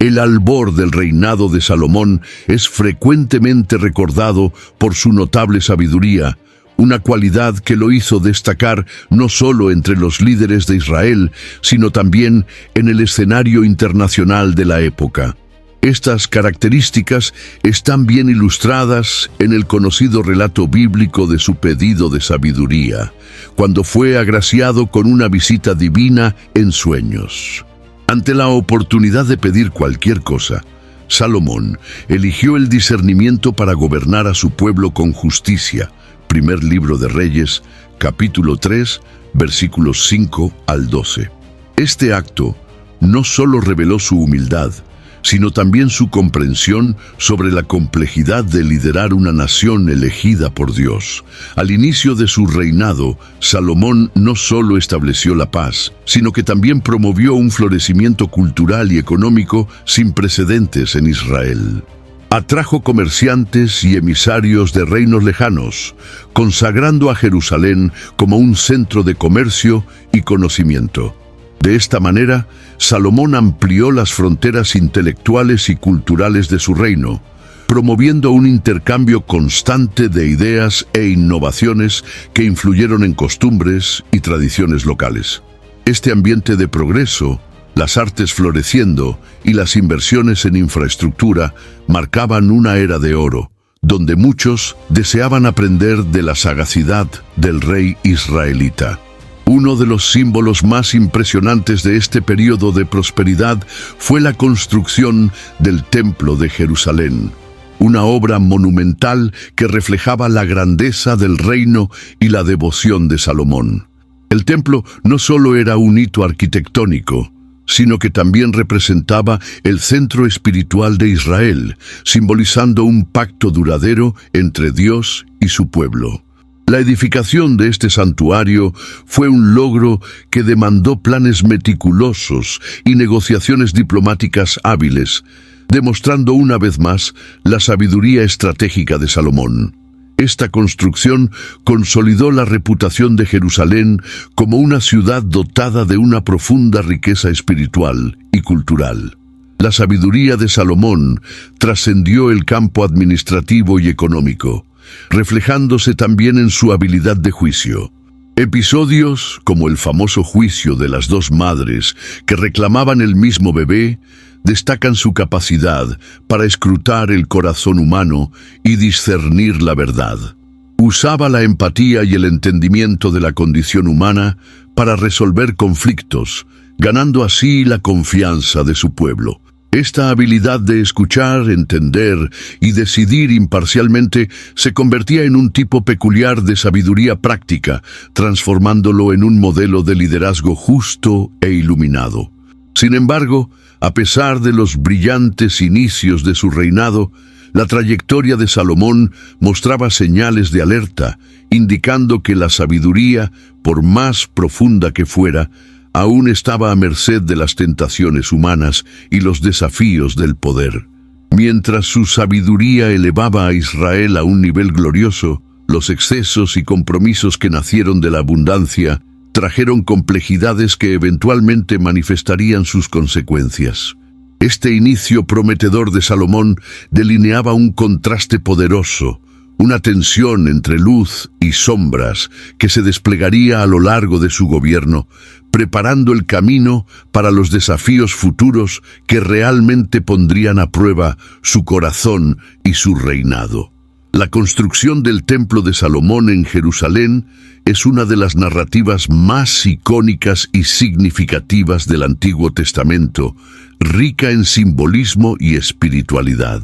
El albor del reinado de Salomón es frecuentemente recordado por su notable sabiduría, una cualidad que lo hizo destacar no solo entre los líderes de Israel, sino también en el escenario internacional de la época. Estas características están bien ilustradas en el conocido relato bíblico de su pedido de sabiduría, cuando fue agraciado con una visita divina en sueños. Ante la oportunidad de pedir cualquier cosa, Salomón eligió el discernimiento para gobernar a su pueblo con justicia. Primer libro de Reyes, capítulo 3, versículos 5 al 12. Este acto no solo reveló su humildad, sino también su comprensión sobre la complejidad de liderar una nación elegida por Dios. Al inicio de su reinado, Salomón no solo estableció la paz, sino que también promovió un florecimiento cultural y económico sin precedentes en Israel. Atrajo comerciantes y emisarios de reinos lejanos, consagrando a Jerusalén como un centro de comercio y conocimiento. De esta manera, Salomón amplió las fronteras intelectuales y culturales de su reino, promoviendo un intercambio constante de ideas e innovaciones que influyeron en costumbres y tradiciones locales. Este ambiente de progreso, las artes floreciendo y las inversiones en infraestructura marcaban una era de oro, donde muchos deseaban aprender de la sagacidad del rey israelita. Uno de los símbolos más impresionantes de este periodo de prosperidad fue la construcción del Templo de Jerusalén, una obra monumental que reflejaba la grandeza del reino y la devoción de Salomón. El templo no solo era un hito arquitectónico, sino que también representaba el centro espiritual de Israel, simbolizando un pacto duradero entre Dios y su pueblo. La edificación de este santuario fue un logro que demandó planes meticulosos y negociaciones diplomáticas hábiles, demostrando una vez más la sabiduría estratégica de Salomón. Esta construcción consolidó la reputación de Jerusalén como una ciudad dotada de una profunda riqueza espiritual y cultural. La sabiduría de Salomón trascendió el campo administrativo y económico, reflejándose también en su habilidad de juicio. Episodios como el famoso juicio de las dos madres que reclamaban el mismo bebé destacan su capacidad para escrutar el corazón humano y discernir la verdad. Usaba la empatía y el entendimiento de la condición humana para resolver conflictos, ganando así la confianza de su pueblo. Esta habilidad de escuchar, entender y decidir imparcialmente se convertía en un tipo peculiar de sabiduría práctica, transformándolo en un modelo de liderazgo justo e iluminado. Sin embargo, a pesar de los brillantes inicios de su reinado, la trayectoria de Salomón mostraba señales de alerta, indicando que la sabiduría, por más profunda que fuera, aún estaba a merced de las tentaciones humanas y los desafíos del poder. Mientras su sabiduría elevaba a Israel a un nivel glorioso, los excesos y compromisos que nacieron de la abundancia trajeron complejidades que eventualmente manifestarían sus consecuencias. Este inicio prometedor de Salomón delineaba un contraste poderoso, una tensión entre luz y sombras que se desplegaría a lo largo de su gobierno, preparando el camino para los desafíos futuros que realmente pondrían a prueba su corazón y su reinado. La construcción del Templo de Salomón en Jerusalén es una de las narrativas más icónicas y significativas del Antiguo Testamento, rica en simbolismo y espiritualidad.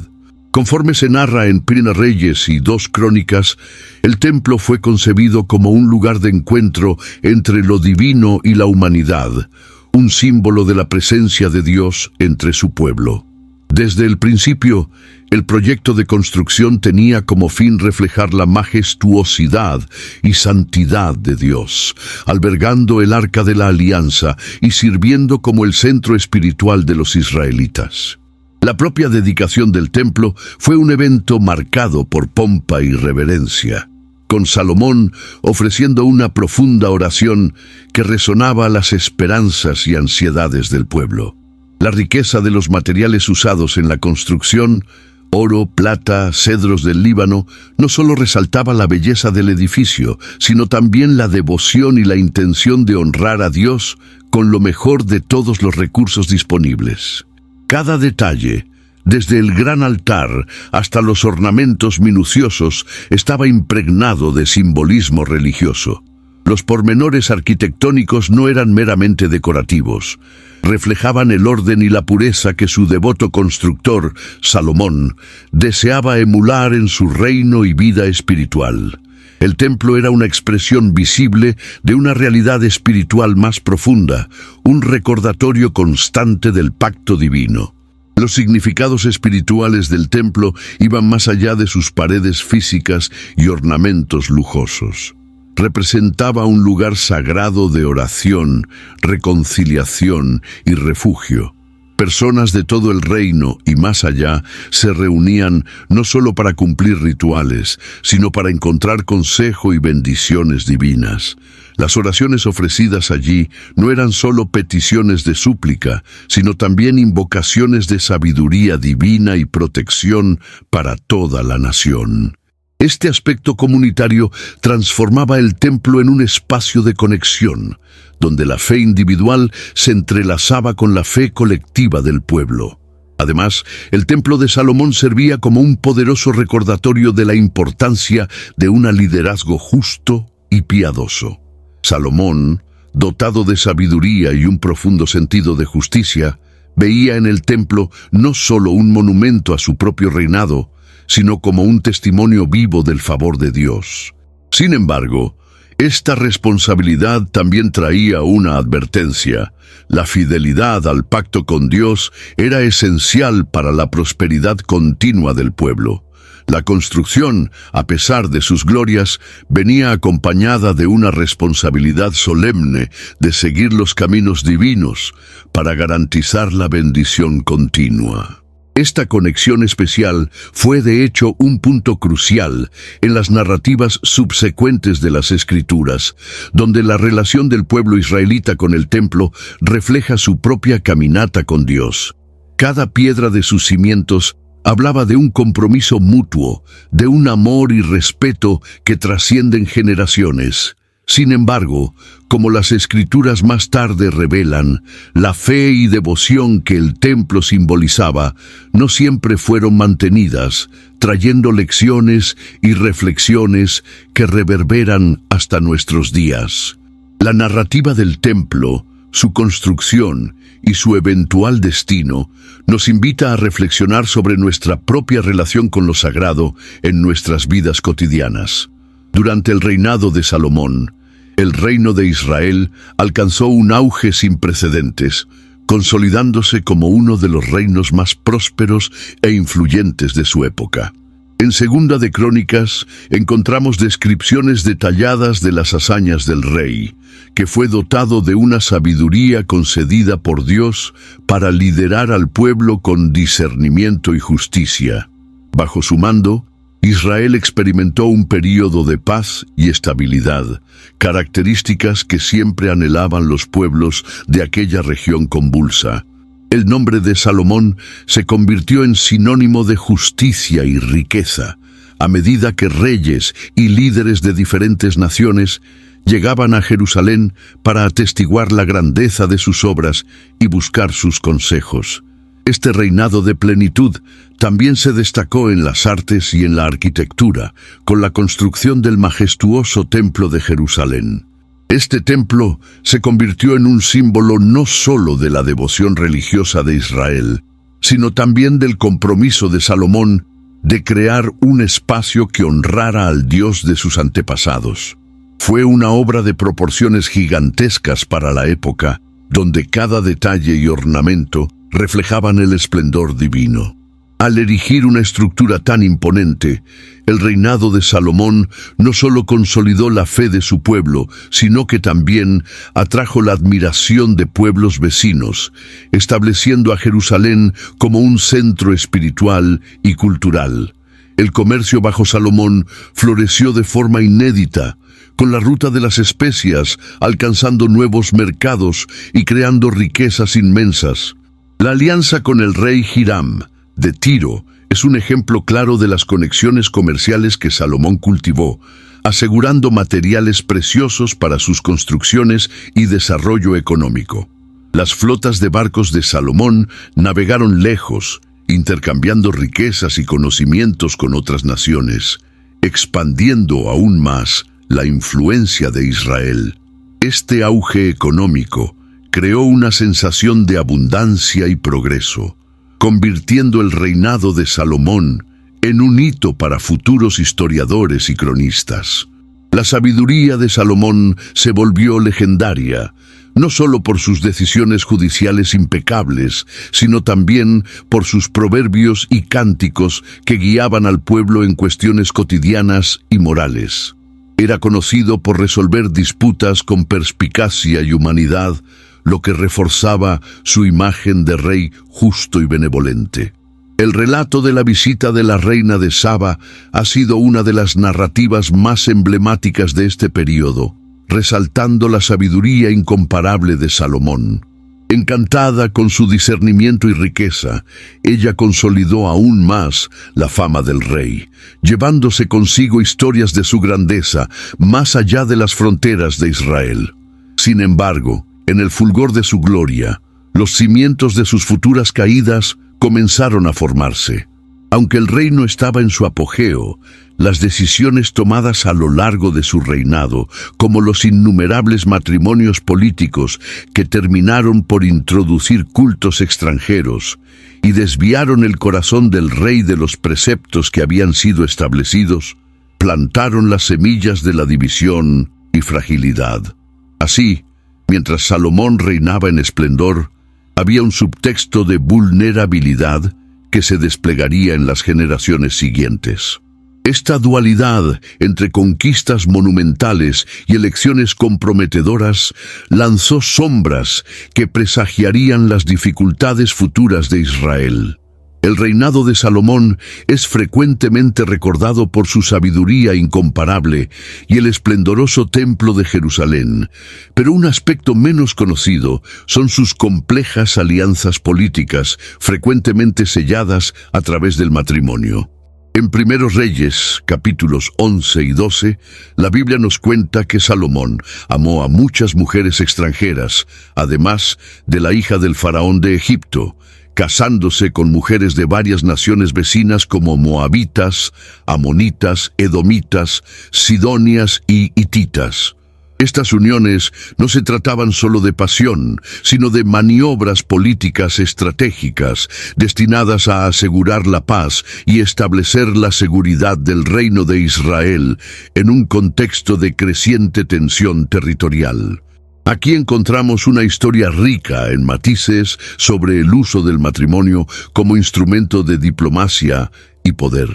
Conforme se narra en Primera Reyes y 2 Crónicas, el templo fue concebido como un lugar de encuentro entre lo divino y la humanidad, un símbolo de la presencia de Dios entre su pueblo. Desde el principio, el proyecto de construcción tenía como fin reflejar la majestuosidad y santidad de Dios, albergando el Arca de la Alianza y sirviendo como el centro espiritual de los israelitas. La propia dedicación del templo fue un evento marcado por pompa y reverencia, con Salomón ofreciendo una profunda oración que resonaba las esperanzas y ansiedades del pueblo. La riqueza de los materiales usados en la construcción, oro, plata, cedros del Líbano, no solo resaltaba la belleza del edificio, sino también la devoción y la intención de honrar a Dios con lo mejor de todos los recursos disponibles. Cada detalle, desde el gran altar hasta los ornamentos minuciosos, estaba impregnado de simbolismo religioso. Los pormenores arquitectónicos no eran meramente decorativos. Reflejaban el orden y la pureza que su devoto constructor, Salomón, deseaba emular en su reino y vida espiritual. El templo era una expresión visible de una realidad espiritual más profunda, un recordatorio constante del pacto divino. Los significados espirituales del templo iban más allá de sus paredes físicas y ornamentos lujosos. Representaba un lugar sagrado de oración, reconciliación y refugio. Personas de todo el reino y más allá se reunían no solo para cumplir rituales, sino para encontrar consejo y bendiciones divinas. Las oraciones ofrecidas allí no eran solo peticiones de súplica, sino también invocaciones de sabiduría divina y protección para toda la nación. Este aspecto comunitario transformaba el templo en un espacio de conexión, donde la fe individual se entrelazaba con la fe colectiva del pueblo. Además, el templo de Salomón servía como un poderoso recordatorio de la importancia de un liderazgo justo y piadoso. Salomón, dotado de sabiduría y un profundo sentido de justicia, veía en el templo no solo un monumento a su propio reinado, sino como un testimonio vivo del favor de Dios. Sin embargo, esta responsabilidad también traía una advertencia. La fidelidad al pacto con Dios era esencial para la prosperidad continua del pueblo. La construcción, a pesar de sus glorias, venía acompañada de una responsabilidad solemne de seguir los caminos divinos para garantizar la bendición continua. Esta conexión especial fue de hecho un punto crucial en las narrativas subsecuentes de las Escrituras, donde la relación del pueblo israelita con el templo refleja su propia caminata con Dios. Cada piedra de sus cimientos hablaba de un compromiso mutuo, de un amor y respeto que trascienden generaciones. Sin embargo, como las Escrituras más tarde revelan, la fe y devoción que el templo simbolizaba no siempre fueron mantenidas, trayendo lecciones y reflexiones que reverberan hasta nuestros días. La narrativa del templo, su construcción y su eventual destino nos invita a reflexionar sobre nuestra propia relación con lo sagrado en nuestras vidas cotidianas. Durante el reinado de Salomón, el reino de Israel alcanzó un auge sin precedentes, consolidándose como uno de los reinos más prósperos e influyentes de su época. En Segunda de Crónicas encontramos descripciones detalladas de las hazañas del rey, que fue dotado de una sabiduría concedida por Dios para liderar al pueblo con discernimiento y justicia. Bajo su mando, Israel experimentó un período de paz y estabilidad, características que siempre anhelaban los pueblos de aquella región convulsa. El nombre de Salomón se convirtió en sinónimo de justicia y riqueza, a medida que reyes y líderes de diferentes naciones llegaban a Jerusalén para atestiguar la grandeza de sus obras y buscar sus consejos. Este reinado de plenitud también se destacó en las artes y en la arquitectura, con la construcción del majestuoso Templo de Jerusalén. Este templo se convirtió en un símbolo no solo de la devoción religiosa de Israel, sino también del compromiso de Salomón de crear un espacio que honrara al Dios de sus antepasados. Fue una obra de proporciones gigantescas para la época, donde cada detalle y ornamento reflejaban el esplendor divino. Al erigir una estructura tan imponente, el reinado de Salomón no solo consolidó la fe de su pueblo, sino que también atrajo la admiración de pueblos vecinos, estableciendo a Jerusalén como un centro espiritual y cultural. El comercio bajo Salomón floreció de forma inédita, con la ruta de las especias alcanzando nuevos mercados y creando riquezas inmensas. La alianza con el rey Hiram de Tiro es un ejemplo claro de las conexiones comerciales que Salomón cultivó, asegurando materiales preciosos para sus construcciones y desarrollo económico. Las flotas de barcos de Salomón navegaron lejos, intercambiando riquezas y conocimientos con otras naciones, expandiendo aún más la influencia de Israel. Este auge económico creó una sensación de abundancia y progreso, convirtiendo el reinado de Salomón en un hito para futuros historiadores y cronistas. La sabiduría de Salomón se volvió legendaria, no solo por sus decisiones judiciales impecables, sino también por sus proverbios y cánticos que guiaban al pueblo en cuestiones cotidianas y morales. Era conocido por resolver disputas con perspicacia y humanidad, lo que reforzaba su imagen de rey justo y benevolente. El relato de la visita de la reina de Saba ha sido una de las narrativas más emblemáticas de este periodo, resaltando la sabiduría incomparable de Salomón. Encantada con su discernimiento y riqueza, ella consolidó aún más la fama del rey, llevándose consigo historias de su grandeza más allá de las fronteras de Israel. Sin embargo, en el fulgor de su gloria, los cimientos de sus futuras caídas comenzaron a formarse. Aunque el reino estaba en su apogeo, las decisiones tomadas a lo largo de su reinado, como los innumerables matrimonios políticos que terminaron por introducir cultos extranjeros y desviaron el corazón del rey de los preceptos que habían sido establecidos, plantaron las semillas de la división y fragilidad. Así, mientras Salomón reinaba en esplendor, había un subtexto de vulnerabilidad que se desplegaría en las generaciones siguientes. Esta dualidad entre conquistas monumentales y elecciones comprometedoras lanzó sombras que presagiarían las dificultades futuras de Israel. El reinado de Salomón es frecuentemente recordado por su sabiduría incomparable y el esplendoroso templo de Jerusalén, pero un aspecto menos conocido son sus complejas alianzas políticas, frecuentemente selladas a través del matrimonio. En Primeros Reyes, capítulos 11 y 12, la Biblia nos cuenta que Salomón amó a muchas mujeres extranjeras, además de la hija del faraón de Egipto, casándose con mujeres de varias naciones vecinas como moabitas, amonitas, edomitas, sidonias y hititas. Estas uniones no se trataban solo de pasión, sino de maniobras políticas estratégicas destinadas a asegurar la paz y establecer la seguridad del reino de Israel en un contexto de creciente tensión territorial. Aquí encontramos una historia rica en matices sobre el uso del matrimonio como instrumento de diplomacia y poder.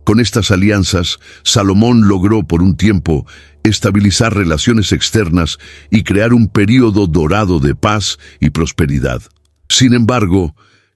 Con estas alianzas, Salomón logró por un tiempo estabilizar relaciones externas y crear un período dorado de paz y prosperidad. Sin embargo,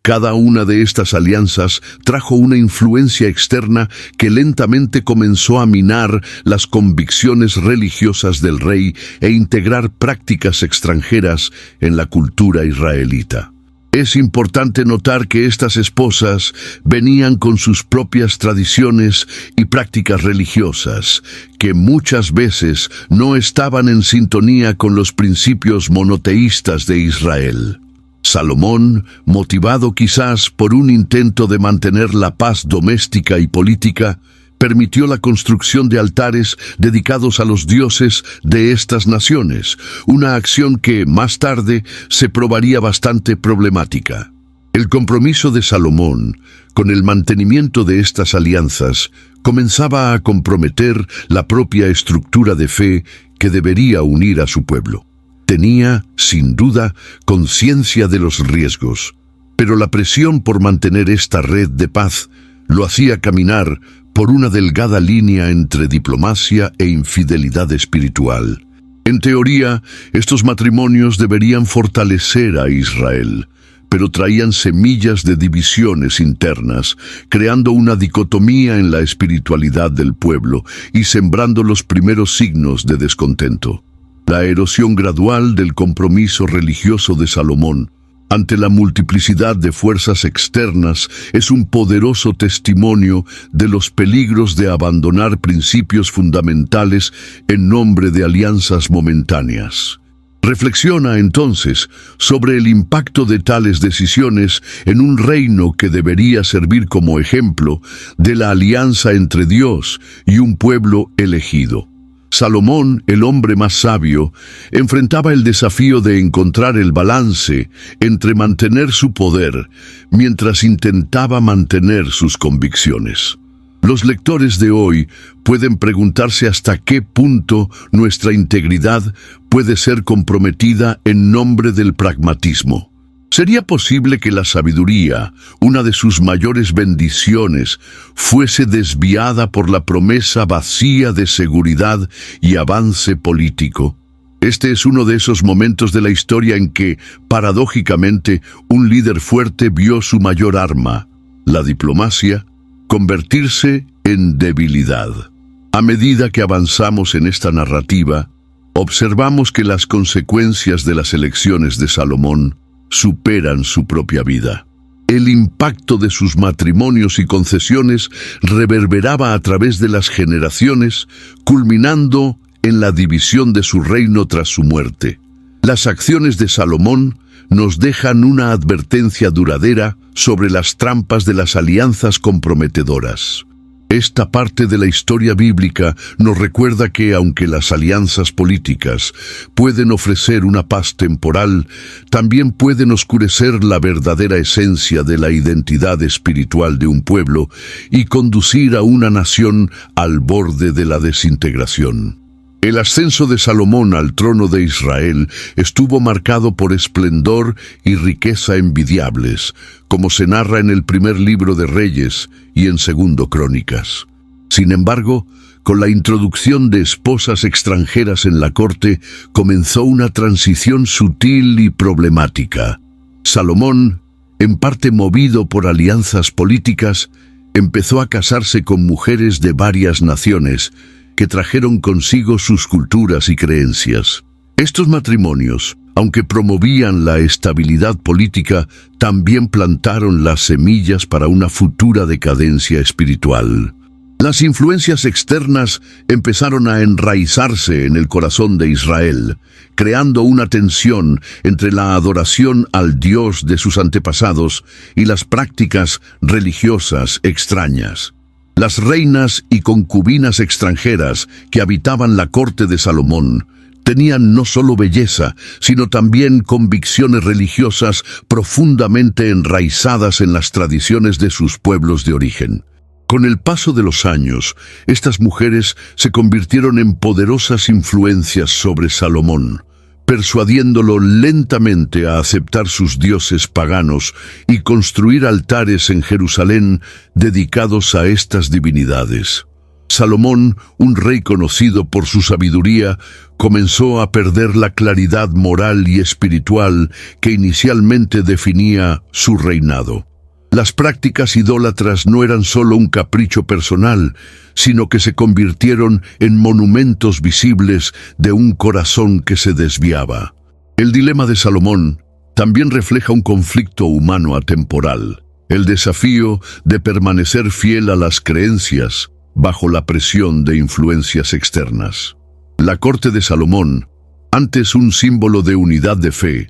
cada una de estas alianzas trajo una influencia externa que lentamente comenzó a minar las convicciones religiosas del rey e integrar prácticas extranjeras en la cultura israelita. Es importante notar que estas esposas venían con sus propias tradiciones y prácticas religiosas, que muchas veces no estaban en sintonía con los principios monoteístas de Israel. Salomón, motivado quizás por un intento de mantener la paz doméstica y política, permitió la construcción de altares dedicados a los dioses de estas naciones, una acción que más tarde se probaría bastante problemática. El compromiso de Salomón con el mantenimiento de estas alianzas comenzaba a comprometer la propia estructura de fe que debería unir a su pueblo. Tenía, sin duda, conciencia de los riesgos, pero la presión por mantener esta red de paz lo hacía caminar por una delgada línea entre diplomacia e infidelidad espiritual. En teoría, estos matrimonios deberían fortalecer a Israel, pero traían semillas de divisiones internas, creando una dicotomía en la espiritualidad del pueblo y sembrando los primeros signos de descontento. La erosión gradual del compromiso religioso de Salomón ante la multiplicidad de fuerzas externas, es un poderoso testimonio de los peligros de abandonar principios fundamentales en nombre de alianzas momentáneas. Reflexiona entonces sobre el impacto de tales decisiones en un reino que debería servir como ejemplo de la alianza entre Dios y un pueblo elegido. Salomón, el hombre más sabio, enfrentaba el desafío de encontrar el balance entre mantener su poder mientras intentaba mantener sus convicciones. Los lectores de hoy pueden preguntarse hasta qué punto nuestra integridad puede ser comprometida en nombre del pragmatismo. ¿Sería posible que la sabiduría, una de sus mayores bendiciones, fuese desviada por la promesa vacía de seguridad y avance político? Este es uno de esos momentos de la historia en que, paradójicamente, un líder fuerte vio su mayor arma, la diplomacia, convertirse en debilidad. A medida que avanzamos en esta narrativa, observamos que las consecuencias de las elecciones de Salomón superan su propia vida. El impacto de sus matrimonios y concesiones reverberaba a través de las generaciones, culminando en la división de su reino tras su muerte. Las acciones de Salomón nos dejan una advertencia duradera sobre las trampas de las alianzas comprometedoras. Esta parte de la historia bíblica nos recuerda que, aunque las alianzas políticas pueden ofrecer una paz temporal, también pueden oscurecer la verdadera esencia de la identidad espiritual de un pueblo y conducir a una nación al borde de la desintegración. El ascenso de Salomón al trono de Israel estuvo marcado por esplendor y riqueza envidiables, como se narra en el primer libro de Reyes y en Segundo Crónicas. Sin embargo, con la introducción de esposas extranjeras en la corte, comenzó una transición sutil y problemática. Salomón, en parte movido por alianzas políticas, empezó a casarse con mujeres de varias naciones, que trajeron consigo sus culturas y creencias. Estos matrimonios, aunque promovían la estabilidad política, también plantaron las semillas para una futura decadencia espiritual. Las influencias externas empezaron a enraizarse en el corazón de Israel, creando una tensión entre la adoración al Dios de sus antepasados y las prácticas religiosas extrañas. Las reinas y concubinas extranjeras que habitaban la corte de Salomón tenían no solo belleza, sino también convicciones religiosas profundamente enraizadas en las tradiciones de sus pueblos de origen. Con el paso de los años, estas mujeres se convirtieron en poderosas influencias sobre Salomón, persuadiéndolo lentamente a aceptar sus dioses paganos y construir altares en Jerusalén dedicados a estas divinidades. Salomón, un rey conocido por su sabiduría, comenzó a perder la claridad moral y espiritual que inicialmente definía su reinado. Las prácticas idólatras no eran solo un capricho personal, sino que se convirtieron en monumentos visibles de un corazón que se desviaba. El dilema de Salomón también refleja un conflicto humano atemporal, el desafío de permanecer fiel a las creencias bajo la presión de influencias externas. La corte de Salomón, antes un símbolo de unidad de fe,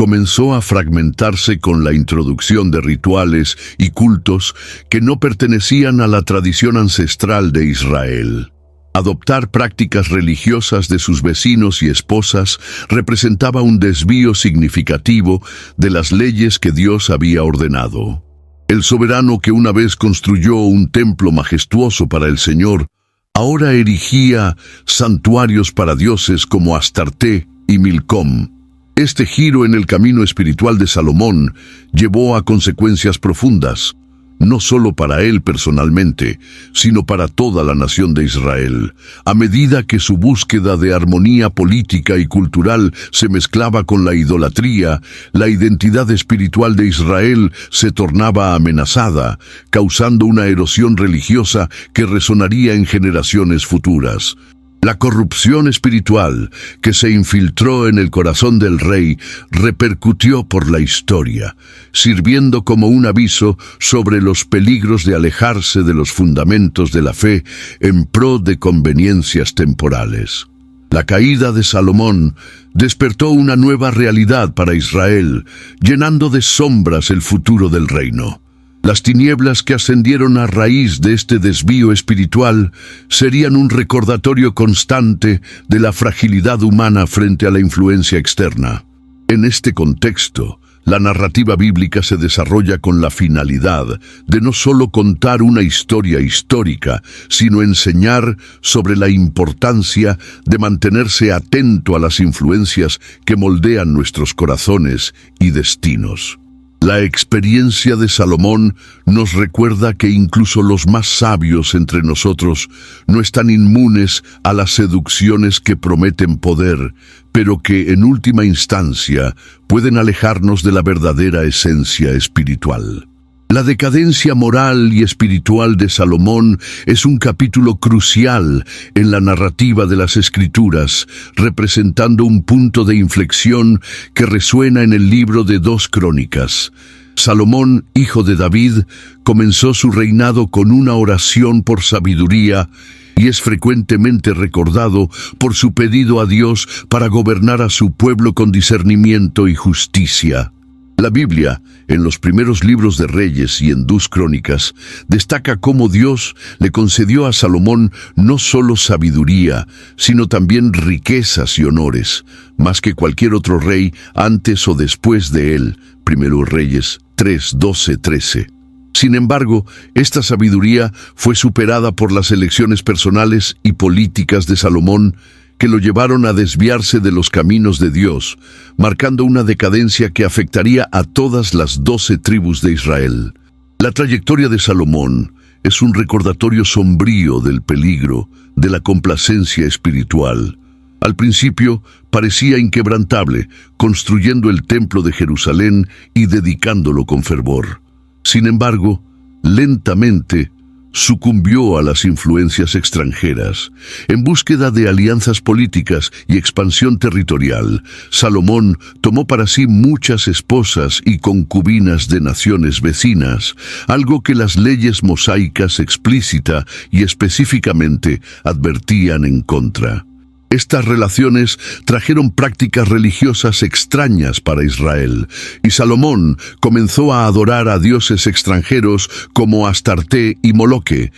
comenzó a fragmentarse con la introducción de rituales y cultos que no pertenecían a la tradición ancestral de Israel. Adoptar prácticas religiosas de sus vecinos y esposas representaba un desvío significativo de las leyes que Dios había ordenado. El soberano que una vez construyó un templo majestuoso para el Señor, ahora erigía santuarios para dioses como Astarte y Milcom. Este giro en el camino espiritual de Salomón llevó a consecuencias profundas, no solo para él personalmente, sino para toda la nación de Israel. A medida que su búsqueda de armonía política y cultural se mezclaba con la idolatría, la identidad espiritual de Israel se tornaba amenazada, causando una erosión religiosa que resonaría en generaciones futuras. La corrupción espiritual que se infiltró en el corazón del rey repercutió por la historia, sirviendo como un aviso sobre los peligros de alejarse de los fundamentos de la fe en pro de conveniencias temporales. La caída de Salomón despertó una nueva realidad para Israel, llenando de sombras el futuro del reino. Las tinieblas que ascendieron a raíz de este desvío espiritual serían un recordatorio constante de la fragilidad humana frente a la influencia externa. En este contexto, la narrativa bíblica se desarrolla con la finalidad de no solo contar una historia histórica, sino enseñar sobre la importancia de mantenerse atento a las influencias que moldean nuestros corazones y destinos. La experiencia de Salomón nos recuerda que incluso los más sabios entre nosotros no están inmunes a las seducciones que prometen poder, pero que en última instancia pueden alejarnos de la verdadera esencia espiritual. La decadencia moral y espiritual de Salomón es un capítulo crucial en la narrativa de las Escrituras, representando un punto de inflexión que resuena en el libro de 2 Crónicas. Salomón, hijo de David, comenzó su reinado con una oración por sabiduría y es frecuentemente recordado por su pedido a Dios para gobernar a su pueblo con discernimiento y justicia. La Biblia, en los primeros libros de Reyes y en 2 Crónicas, destaca cómo Dios le concedió a Salomón no solo sabiduría, sino también riquezas y honores, más que cualquier otro rey antes o después de él. 1 Reyes 3, 12, 13. Sin embargo, esta sabiduría fue superada por las elecciones personales y políticas de Salomón, que lo llevaron a desviarse de los caminos de Dios, marcando una decadencia que afectaría a todas las 12 tribus de Israel. La trayectoria de Salomón es un recordatorio sombrío del peligro de la complacencia espiritual. Al principio parecía inquebrantable, construyendo el templo de Jerusalén y dedicándolo con fervor. Sin embargo, lentamente sucumbió a las influencias extranjeras. En búsqueda de alianzas políticas y expansión territorial, Salomón tomó para sí muchas esposas y concubinas de naciones vecinas, algo que las leyes mosaicas explícita y específicamente advertían en contra. Estas relaciones trajeron prácticas religiosas extrañas para Israel, y Salomón comenzó a adorar a dioses extranjeros como Astarte y Moloque,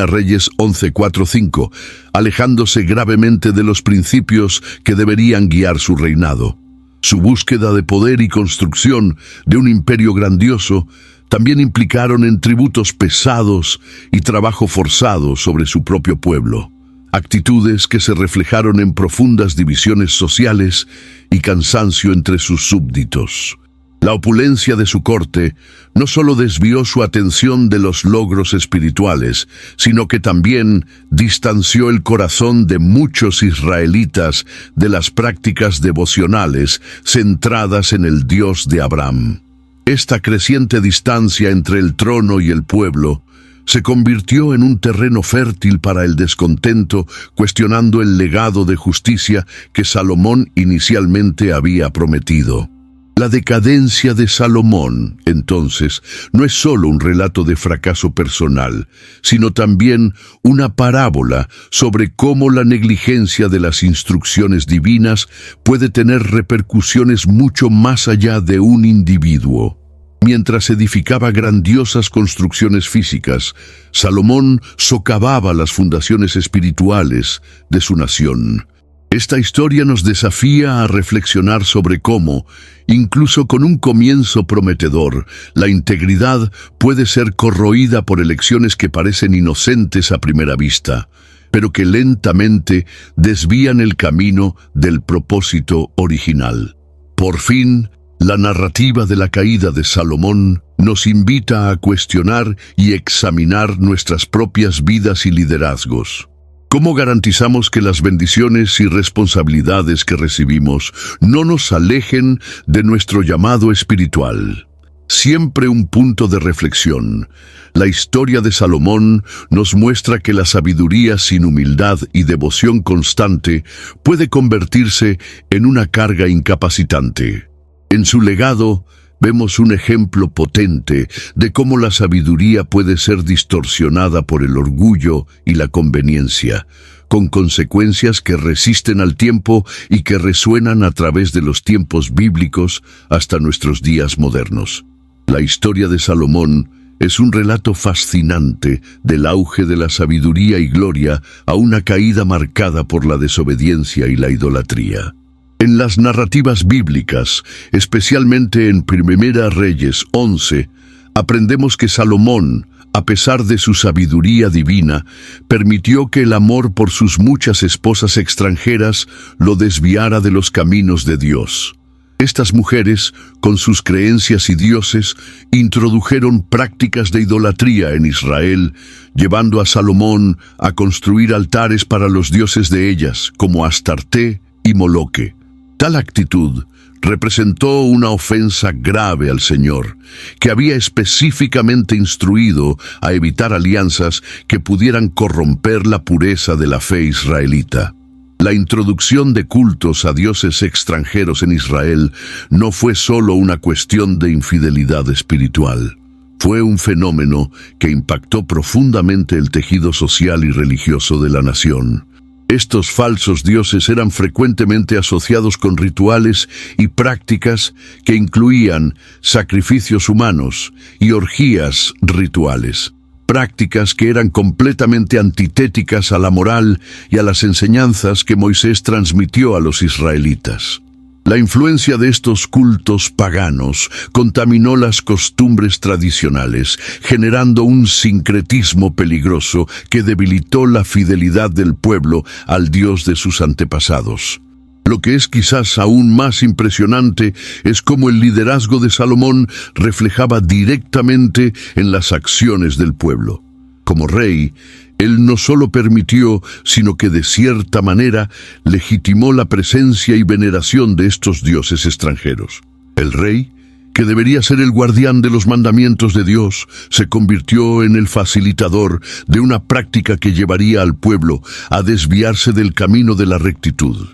Reyes 11, 4, 5, alejándose gravemente de los principios que deberían guiar su reinado. Su búsqueda de poder y construcción de un imperio grandioso también implicaron en tributos pesados y trabajo forzado sobre su propio pueblo. Actitudes que se reflejaron en profundas divisiones sociales y cansancio entre sus súbditos. La opulencia de su corte no solo desvió su atención de los logros espirituales, sino que también distanció el corazón de muchos israelitas de las prácticas devocionales centradas en el Dios de Abraham. Esta creciente distancia entre el trono y el pueblo se convirtió en un terreno fértil para el descontento, cuestionando el legado de justicia que Salomón inicialmente había prometido. La decadencia de Salomón, entonces, no es solo un relato de fracaso personal, sino también una parábola sobre cómo la negligencia de las instrucciones divinas puede tener repercusiones mucho más allá de un individuo. Mientras edificaba grandiosas construcciones físicas, Salomón socavaba las fundaciones espirituales de su nación. Esta historia nos desafía a reflexionar sobre cómo, incluso con un comienzo prometedor, la integridad puede ser corroída por elecciones que parecen inocentes a primera vista, pero que lentamente desvían el camino del propósito original. Por fin, la narrativa de la caída de Salomón nos invita a cuestionar y examinar nuestras propias vidas y liderazgos. ¿Cómo garantizamos que las bendiciones y responsabilidades que recibimos no nos alejen de nuestro llamado espiritual? Siempre un punto de reflexión. La historia de Salomón nos muestra que la sabiduría sin humildad y devoción constante puede convertirse en una carga incapacitante. En su legado, vemos un ejemplo potente de cómo la sabiduría puede ser distorsionada por el orgullo y la conveniencia, con consecuencias que resisten al tiempo y que resuenan a través de los tiempos bíblicos hasta nuestros días modernos. La historia de Salomón es un relato fascinante del auge de la sabiduría y gloria a una caída marcada por la desobediencia y la idolatría. En las narrativas bíblicas, especialmente en Primera Reyes 11, aprendemos que Salomón, a pesar de su sabiduría divina, permitió que el amor por sus muchas esposas extranjeras lo desviara de los caminos de Dios. Estas mujeres, con sus creencias y dioses, introdujeron prácticas de idolatría en Israel, llevando a Salomón a construir altares para los dioses de ellas, como Astarté y Moloque. Tal actitud representó una ofensa grave al Señor, que había específicamente instruido a evitar alianzas que pudieran corromper la pureza de la fe israelita. La introducción de cultos a dioses extranjeros en Israel no fue solo una cuestión de infidelidad espiritual. Fue un fenómeno que impactó profundamente el tejido social y religioso de la nación. Estos falsos dioses eran frecuentemente asociados con rituales y prácticas que incluían sacrificios humanos y orgías rituales. Prácticas que eran completamente antitéticas a la moral y a las enseñanzas que Moisés transmitió a los israelitas. La influencia de estos cultos paganos contaminó las costumbres tradicionales, generando un sincretismo peligroso que debilitó la fidelidad del pueblo al Dios de sus antepasados. Lo que es quizás aún más impresionante es cómo el liderazgo de Salomón reflejaba directamente en las acciones del pueblo. Como rey, él no solo permitió, sino que de cierta manera legitimó la presencia y veneración de estos dioses extranjeros. El rey, que debería ser el guardián de los mandamientos de Dios, se convirtió en el facilitador de una práctica que llevaría al pueblo a desviarse del camino de la rectitud.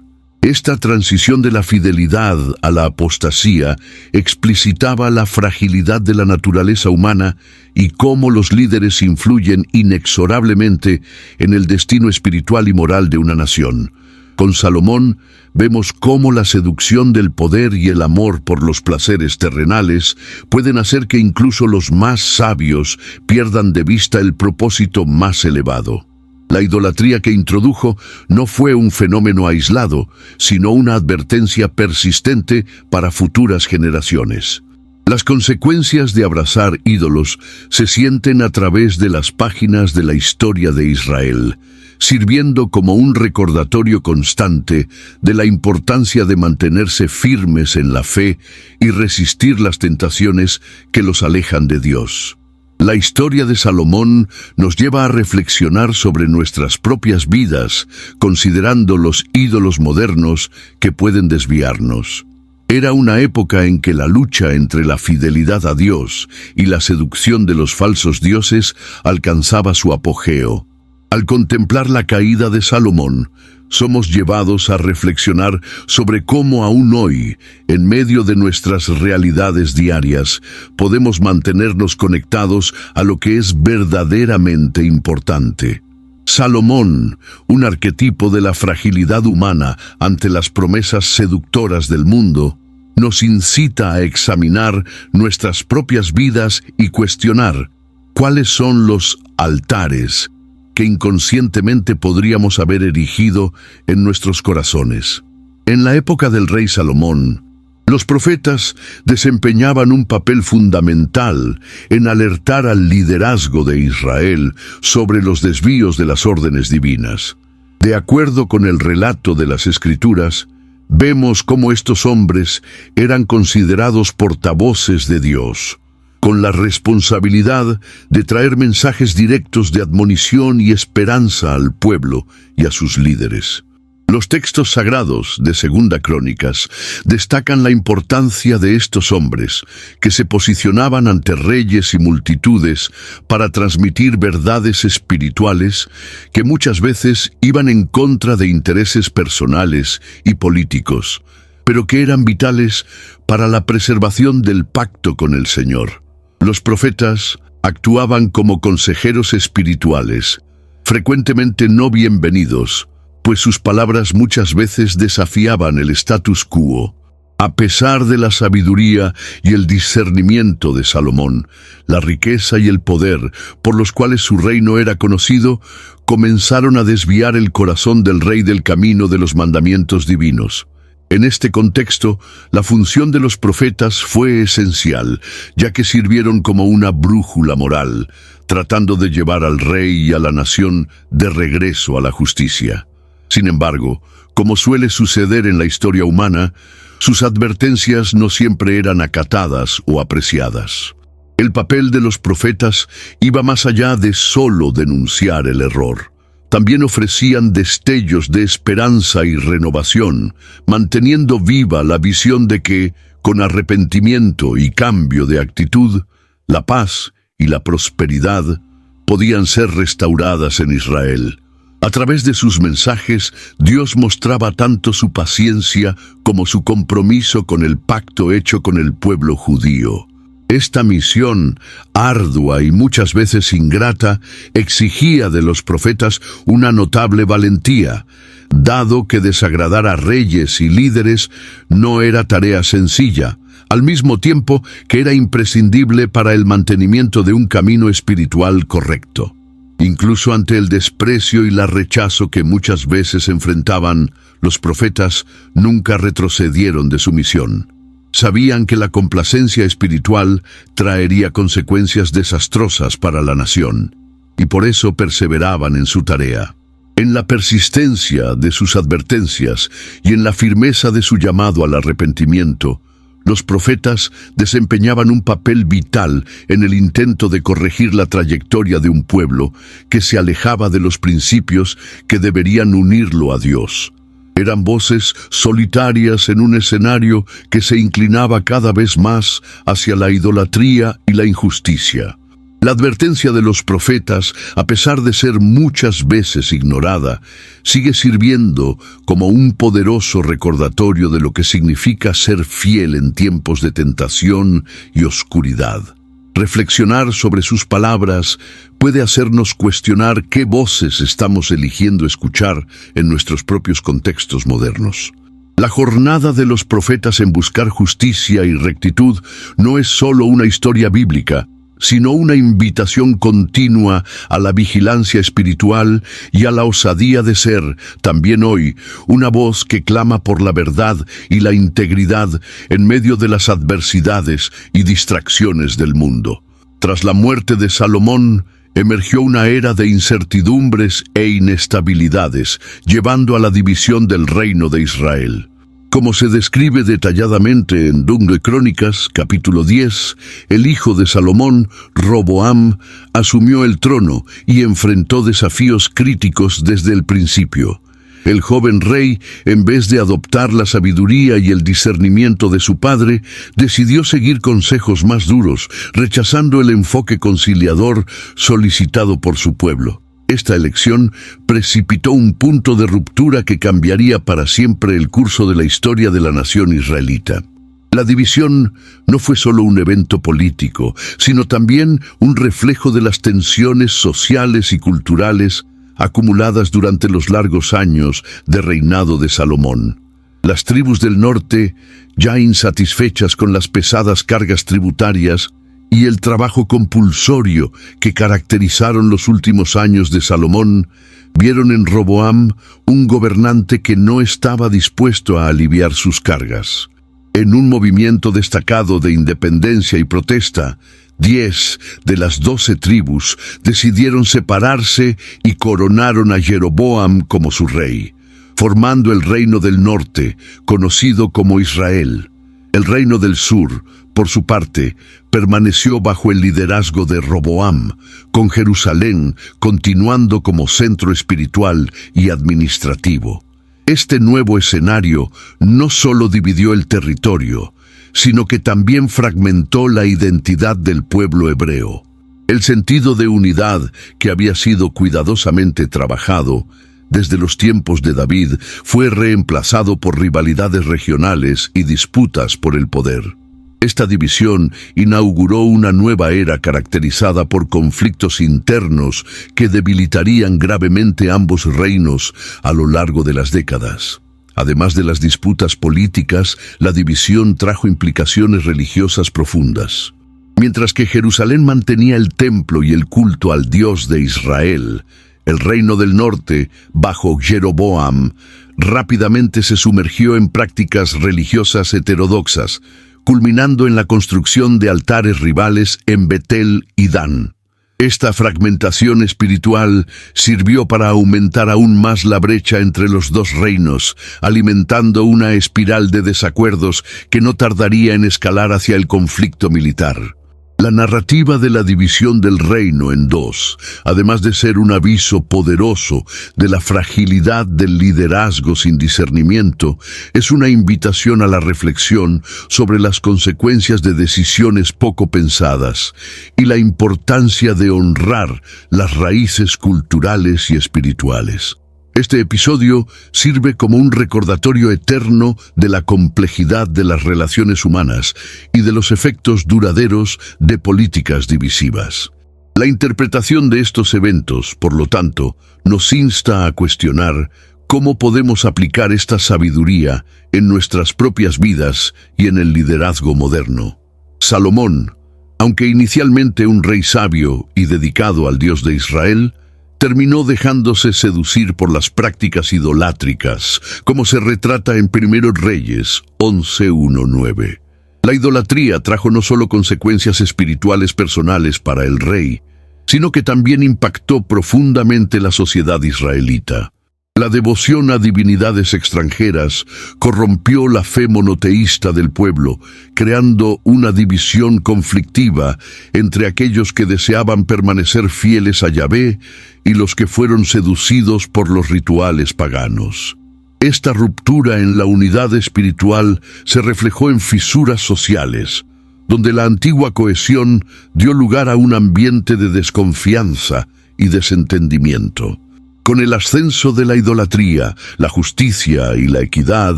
Esta transición de la fidelidad a la apostasía explicitaba la fragilidad de la naturaleza humana y cómo los líderes influyen inexorablemente en el destino espiritual y moral de una nación. Con Salomón vemos cómo la seducción del poder y el amor por los placeres terrenales pueden hacer que incluso los más sabios pierdan de vista el propósito más elevado. La idolatría que introdujo no fue un fenómeno aislado, sino una advertencia persistente para futuras generaciones. Las consecuencias de abrazar ídolos se sienten a través de las páginas de la historia de Israel, sirviendo como un recordatorio constante de la importancia de mantenerse firmes en la fe y resistir las tentaciones que los alejan de Dios. La historia de Salomón nos lleva a reflexionar sobre nuestras propias vidas, considerando los ídolos modernos que pueden desviarnos. Era una época en que la lucha entre la fidelidad a Dios y la seducción de los falsos dioses alcanzaba su apogeo. Al contemplar la caída de Salomón, somos llevados a reflexionar sobre cómo aún hoy, en medio de nuestras realidades diarias, podemos mantenernos conectados a lo que es verdaderamente importante. Salomón, un arquetipo de la fragilidad humana ante las promesas seductoras del mundo, nos incita a examinar nuestras propias vidas y cuestionar cuáles son los altares que inconscientemente podríamos haber erigido en nuestros corazones. En la época del rey Salomón, los profetas desempeñaban un papel fundamental en alertar al liderazgo de Israel sobre los desvíos de las órdenes divinas. De acuerdo con el relato de las Escrituras, vemos cómo estos hombres eran considerados portavoces de Dios, con la responsabilidad de traer mensajes directos de admonición y esperanza al pueblo y a sus líderes. Los textos sagrados de Segunda Crónicas destacan la importancia de estos hombres, que se posicionaban ante reyes y multitudes para transmitir verdades espirituales que muchas veces iban en contra de intereses personales y políticos, pero que eran vitales para la preservación del pacto con el Señor. Los profetas actuaban como consejeros espirituales, frecuentemente no bienvenidos, pues sus palabras muchas veces desafiaban el status quo. A pesar de la sabiduría y el discernimiento de Salomón, la riqueza y el poder por los cuales su reino era conocido, comenzaron a desviar el corazón del rey del camino de los mandamientos divinos. En este contexto, la función de los profetas fue esencial, ya que sirvieron como una brújula moral, tratando de llevar al rey y a la nación de regreso a la justicia. Sin embargo, como suele suceder en la historia humana, sus advertencias no siempre eran acatadas o apreciadas. El papel de los profetas iba más allá de solo denunciar el error. También ofrecían destellos de esperanza y renovación, manteniendo viva la visión de que, con arrepentimiento y cambio de actitud, la paz y la prosperidad podían ser restauradas en Israel. A través de sus mensajes, Dios mostraba tanto su paciencia como su compromiso con el pacto hecho con el pueblo judío. Esta misión, ardua y muchas veces ingrata, exigía de los profetas una notable valentía, dado que desagradar a reyes y líderes no era tarea sencilla, al mismo tiempo que era imprescindible para el mantenimiento de un camino espiritual correcto. Incluso ante el desprecio y el rechazo que muchas veces enfrentaban, los profetas nunca retrocedieron de su misión. Sabían que la complacencia espiritual traería consecuencias desastrosas para la nación, y por eso perseveraban en su tarea. En la persistencia de sus advertencias y en la firmeza de su llamado al arrepentimiento, los profetas desempeñaban un papel vital en el intento de corregir la trayectoria de un pueblo que se alejaba de los principios que deberían unirlo a Dios. Eran voces solitarias en un escenario que se inclinaba cada vez más hacia la idolatría y la injusticia. La advertencia de los profetas, a pesar de ser muchas veces ignorada, sigue sirviendo como un poderoso recordatorio de lo que significa ser fiel en tiempos de tentación y oscuridad. Reflexionar sobre sus palabras puede hacernos cuestionar qué voces estamos eligiendo escuchar en nuestros propios contextos modernos. La jornada de los profetas en buscar justicia y rectitud no es solo una historia bíblica, sino una invitación continua a la vigilancia espiritual y a la osadía de ser, también hoy, una voz que clama por la verdad y la integridad en medio de las adversidades y distracciones del mundo. Tras la muerte de Salomón, emergió una era de incertidumbres e inestabilidades, llevando a la división del reino de Israel. Como se describe detalladamente en Segunda Crónicas, capítulo 10, el hijo de Salomón, Roboam, asumió el trono y enfrentó desafíos críticos desde el principio. El joven rey, en vez de adoptar la sabiduría y el discernimiento de su padre, decidió seguir consejos más duros, rechazando el enfoque conciliador solicitado por su pueblo. Esta elección precipitó un punto de ruptura que cambiaría para siempre el curso de la historia de la nación israelita. La división no fue solo un evento político, sino también un reflejo de las tensiones sociales y culturales acumuladas durante los largos años de reinado de Salomón. Las tribus del norte, ya insatisfechas con las pesadas cargas tributarias y el trabajo compulsorio que caracterizaron los últimos años de Salomón, vieron en Roboam un gobernante que no estaba dispuesto a aliviar sus cargas. En un movimiento destacado de independencia y protesta, 10 de las 12 tribus decidieron separarse y coronaron a Jeroboam como su rey, formando el reino del norte, conocido como Israel. El reino del sur, por su parte, permaneció bajo el liderazgo de Roboam, con Jerusalén continuando como centro espiritual y administrativo. Este nuevo escenario no solo dividió el territorio, sino que también fragmentó la identidad del pueblo hebreo. El sentido de unidad que había sido cuidadosamente trabajado desde los tiempos de David fue reemplazado por rivalidades regionales y disputas por el poder. Esta división inauguró una nueva era caracterizada por conflictos internos que debilitarían gravemente ambos reinos a lo largo de las décadas. Además de las disputas políticas, la división trajo implicaciones religiosas profundas. Mientras que Jerusalén mantenía el templo y el culto al Dios de Israel, el reino del norte, bajo Jeroboam, rápidamente se sumergió en prácticas religiosas heterodoxas, culminando en la construcción de altares rivales en Betel y Dan. Esta fragmentación espiritual sirvió para aumentar aún más la brecha entre los dos reinos, alimentando una espiral de desacuerdos que no tardaría en escalar hacia el conflicto militar. La narrativa de la división del reino en dos, además de ser un aviso poderoso de la fragilidad del liderazgo sin discernimiento, es una invitación a la reflexión sobre las consecuencias de decisiones poco pensadas y la importancia de honrar las raíces culturales y espirituales. Este episodio sirve como un recordatorio eterno de la complejidad de las relaciones humanas y de los efectos duraderos de políticas divisivas. La interpretación de estos eventos, por lo tanto, nos insta a cuestionar cómo podemos aplicar esta sabiduría en nuestras propias vidas y en el liderazgo moderno. Salomón, aunque inicialmente un rey sabio y dedicado al Dios de Israel, terminó dejándose seducir por las prácticas idolátricas, como se retrata en 1 Reyes 11:1-9. La idolatría trajo no solo consecuencias espirituales personales para el rey, sino que también impactó profundamente la sociedad israelita. La devoción a divinidades extranjeras corrompió la fe monoteísta del pueblo, creando una división conflictiva entre aquellos que deseaban permanecer fieles a Yahvé y los que fueron seducidos por los rituales paganos. Esta ruptura en la unidad espiritual se reflejó en fisuras sociales, donde la antigua cohesión dio lugar a un ambiente de desconfianza y desentendimiento. Con el ascenso de la idolatría, la justicia y la equidad,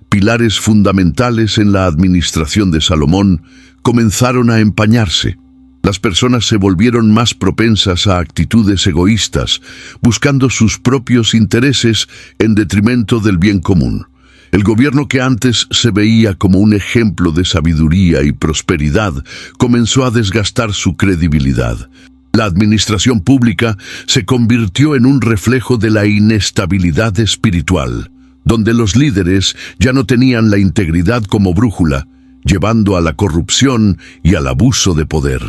pilares fundamentales en la administración de Salomón, comenzaron a empañarse. Las personas se volvieron más propensas a actitudes egoístas, buscando sus propios intereses en detrimento del bien común. El gobierno que antes se veía como un ejemplo de sabiduría y prosperidad comenzó a desgastar su credibilidad. La administración pública se convirtió en un reflejo de la inestabilidad espiritual, donde los líderes ya no tenían la integridad como brújula, llevando a la corrupción y al abuso de poder.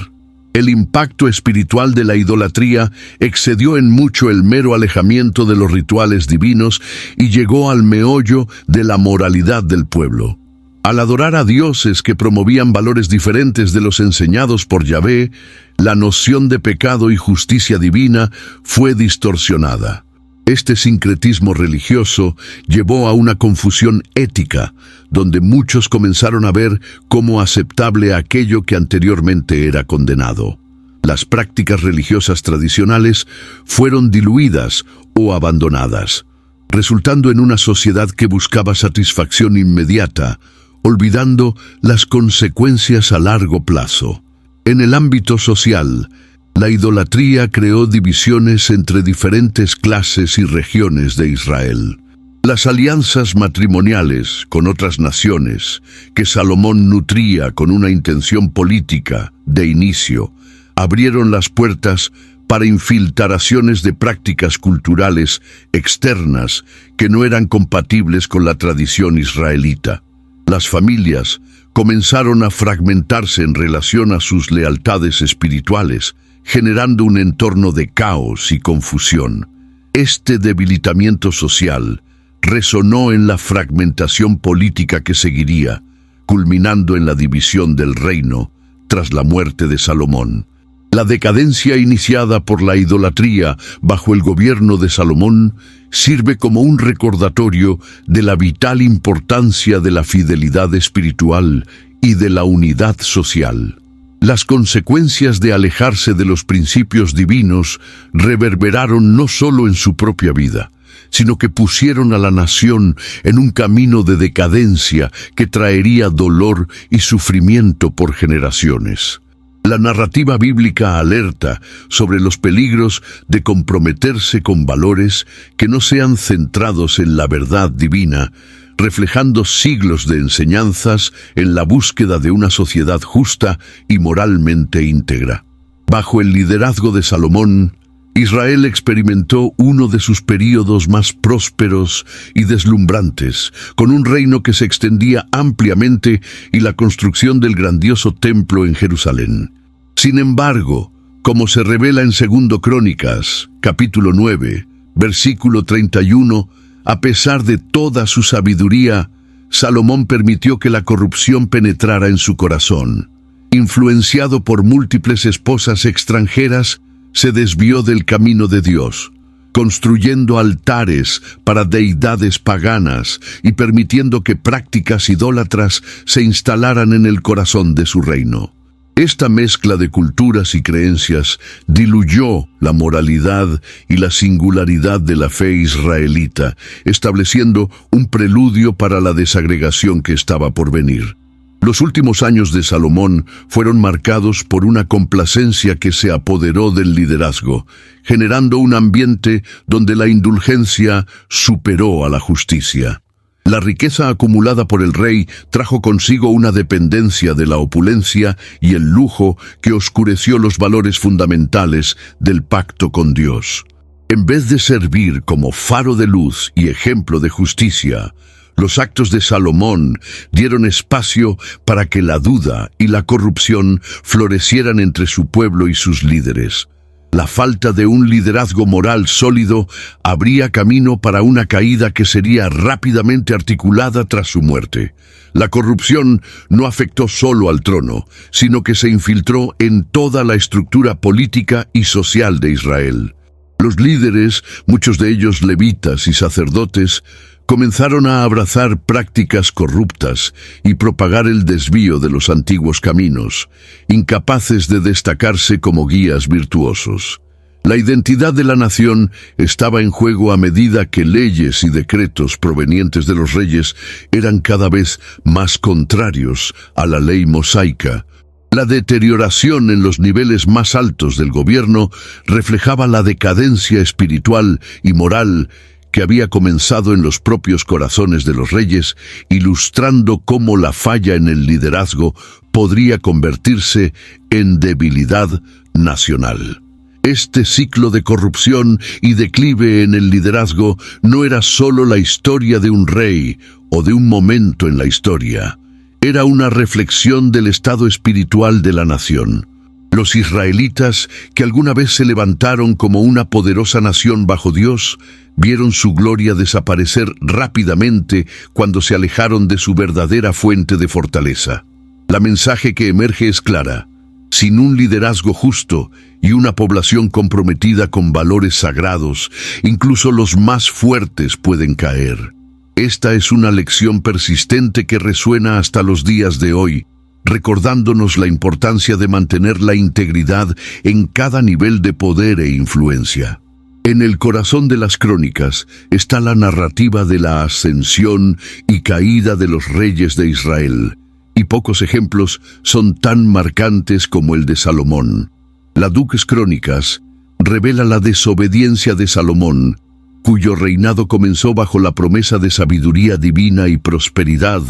El impacto espiritual de la idolatría excedió en mucho el mero alejamiento de los rituales divinos y llegó al meollo de la moralidad del pueblo. Al adorar a dioses que promovían valores diferentes de los enseñados por Yahvé, la noción de pecado y justicia divina fue distorsionada. Este sincretismo religioso llevó a una confusión ética, donde muchos comenzaron a ver como aceptable aquello que anteriormente era condenado. Las prácticas religiosas tradicionales fueron diluidas o abandonadas, resultando en una sociedad que buscaba satisfacción inmediata, olvidando las consecuencias a largo plazo. En el ámbito social, la idolatría creó divisiones entre diferentes clases y regiones de Israel. Las alianzas matrimoniales con otras naciones, que Salomón nutría con una intención política de inicio, abrieron las puertas para infiltraciones de prácticas culturales externas que no eran compatibles con la tradición israelita. Las familias comenzaron a fragmentarse en relación a sus lealtades espirituales, generando un entorno de caos y confusión. Este debilitamiento social resonó en la fragmentación política que seguiría, culminando en la división del reino tras la muerte de Salomón. La decadencia iniciada por la idolatría bajo el gobierno de Salomón sirve como un recordatorio de la vital importancia de la fidelidad espiritual y de la unidad social. Las consecuencias de alejarse de los principios divinos reverberaron no solo en su propia vida, sino que pusieron a la nación en un camino de decadencia que traería dolor y sufrimiento por generaciones. La narrativa bíblica alerta sobre los peligros de comprometerse con valores que no sean centrados en la verdad divina, reflejando siglos de enseñanzas en la búsqueda de una sociedad justa y moralmente íntegra. Bajo el liderazgo de Salomón, Israel experimentó uno de sus períodos más prósperos y deslumbrantes, con un reino que se extendía ampliamente y la construcción del grandioso templo en Jerusalén. Sin embargo, como se revela en 2 Crónicas, capítulo 9, versículo 31, a pesar de toda su sabiduría, Salomón permitió que la corrupción penetrara en su corazón. Influenciado por múltiples esposas extranjeras, se desvió del camino de Dios, construyendo altares para deidades paganas y permitiendo que prácticas idólatras se instalaran en el corazón de su reino. Esta mezcla de culturas y creencias diluyó la moralidad y la singularidad de la fe israelita, estableciendo un preludio para la desagregación que estaba por venir. Los últimos años de Salomón fueron marcados por una complacencia que se apoderó del liderazgo, generando un ambiente donde la indulgencia superó a la justicia. La riqueza acumulada por el rey trajo consigo una dependencia de la opulencia y el lujo que oscureció los valores fundamentales del pacto con Dios. En vez de servir como faro de luz y ejemplo de justicia, los actos de Salomón dieron espacio para que la duda y la corrupción florecieran entre su pueblo y sus líderes. La falta de un liderazgo moral sólido abría camino para una caída que sería rápidamente articulada tras su muerte. La corrupción no afectó solo al trono, sino que se infiltró en toda la estructura política y social de Israel. Los líderes, muchos de ellos levitas y sacerdotes, comenzaron a abrazar prácticas corruptas y propagar el desvío de los antiguos caminos, incapaces de destacarse como guías virtuosos. La identidad de la nación estaba en juego a medida que leyes y decretos provenientes de los reyes eran cada vez más contrarios a la ley mosaica. La deterioración en los niveles más altos del gobierno reflejaba la decadencia espiritual y moral que había comenzado en los propios corazones de los reyes, ilustrando cómo la falla en el liderazgo podría convertirse en debilidad nacional. Este ciclo de corrupción y declive en el liderazgo no era solo la historia de un rey o de un momento en la historia. Era una reflexión del estado espiritual de la nación. Los israelitas, que alguna vez se levantaron como una poderosa nación bajo Dios, vieron su gloria desaparecer rápidamente cuando se alejaron de su verdadera fuente de fortaleza. La mensaje que emerge es clara. Sin un liderazgo justo y una población comprometida con valores sagrados, incluso los más fuertes pueden caer. Esta es una lección persistente que resuena hasta los días de hoy, recordándonos la importancia de mantener la integridad en cada nivel de poder e influencia. En el corazón de las crónicas está la narrativa de la ascensión y caída de los reyes de Israel, y pocos ejemplos son tan marcantes como el de Salomón. La Dux Crónicas revela la desobediencia de Salomón, cuyo reinado comenzó bajo la promesa de sabiduría divina y prosperidad,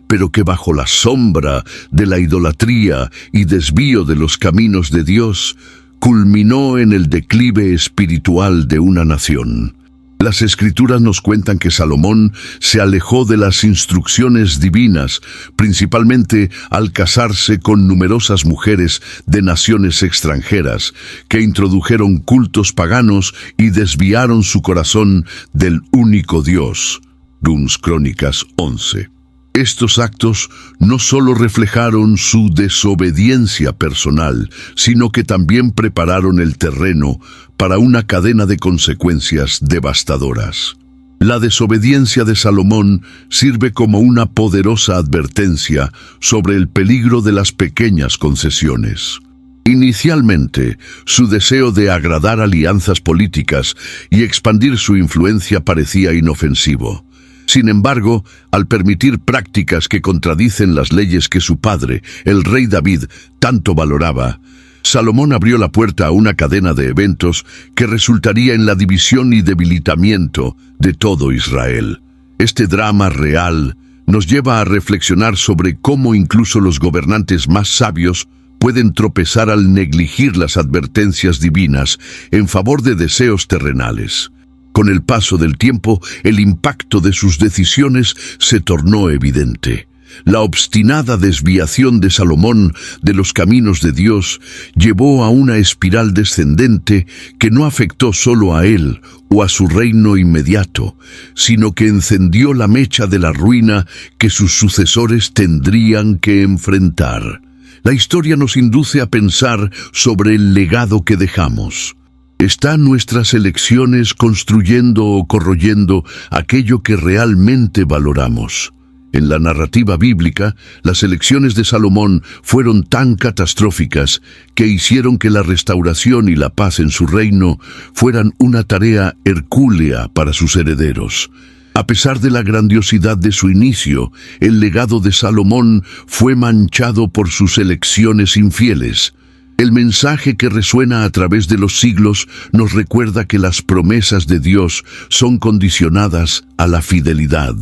pero que bajo la sombra de la idolatría y desvío de los caminos de Dios, culminó en el declive espiritual de una nación. Las Escrituras nos cuentan que Salomón se alejó de las instrucciones divinas, principalmente al casarse con numerosas mujeres de naciones extranjeras, que introdujeron cultos paganos y desviaron su corazón del único Dios. Dux Crónicas 11. Estos actos no solo reflejaron su desobediencia personal, sino que también prepararon el terreno para una cadena de consecuencias devastadoras. La desobediencia de Salomón sirve como una poderosa advertencia sobre el peligro de las pequeñas concesiones. Inicialmente, su deseo de agradar alianzas políticas y expandir su influencia parecía inofensivo. Sin embargo, al permitir prácticas que contradicen las leyes que su padre, el rey David, tanto valoraba, Salomón abrió la puerta a una cadena de eventos que resultaría en la división y debilitamiento de todo Israel. Este drama real nos lleva a reflexionar sobre cómo incluso los gobernantes más sabios pueden tropezar al negligir las advertencias divinas en favor de deseos terrenales. Con el paso del tiempo, el impacto de sus decisiones se tornó evidente. La obstinada desviación de Salomón de los caminos de Dios llevó a una espiral descendente que no afectó solo a él o a su reino inmediato, sino que encendió la mecha de la ruina que sus sucesores tendrían que enfrentar. La historia nos induce a pensar sobre el legado que dejamos. ¿Están nuestras elecciones construyendo o corroyendo aquello que realmente valoramos? En la narrativa bíblica, las elecciones de Salomón fueron tan catastróficas que hicieron que la restauración y la paz en su reino fueran una tarea hercúlea para sus herederos. A pesar de la grandiosidad de su inicio, el legado de Salomón fue manchado por sus elecciones infieles. El mensaje que resuena a través de los siglos nos recuerda que las promesas de Dios son condicionadas a la fidelidad.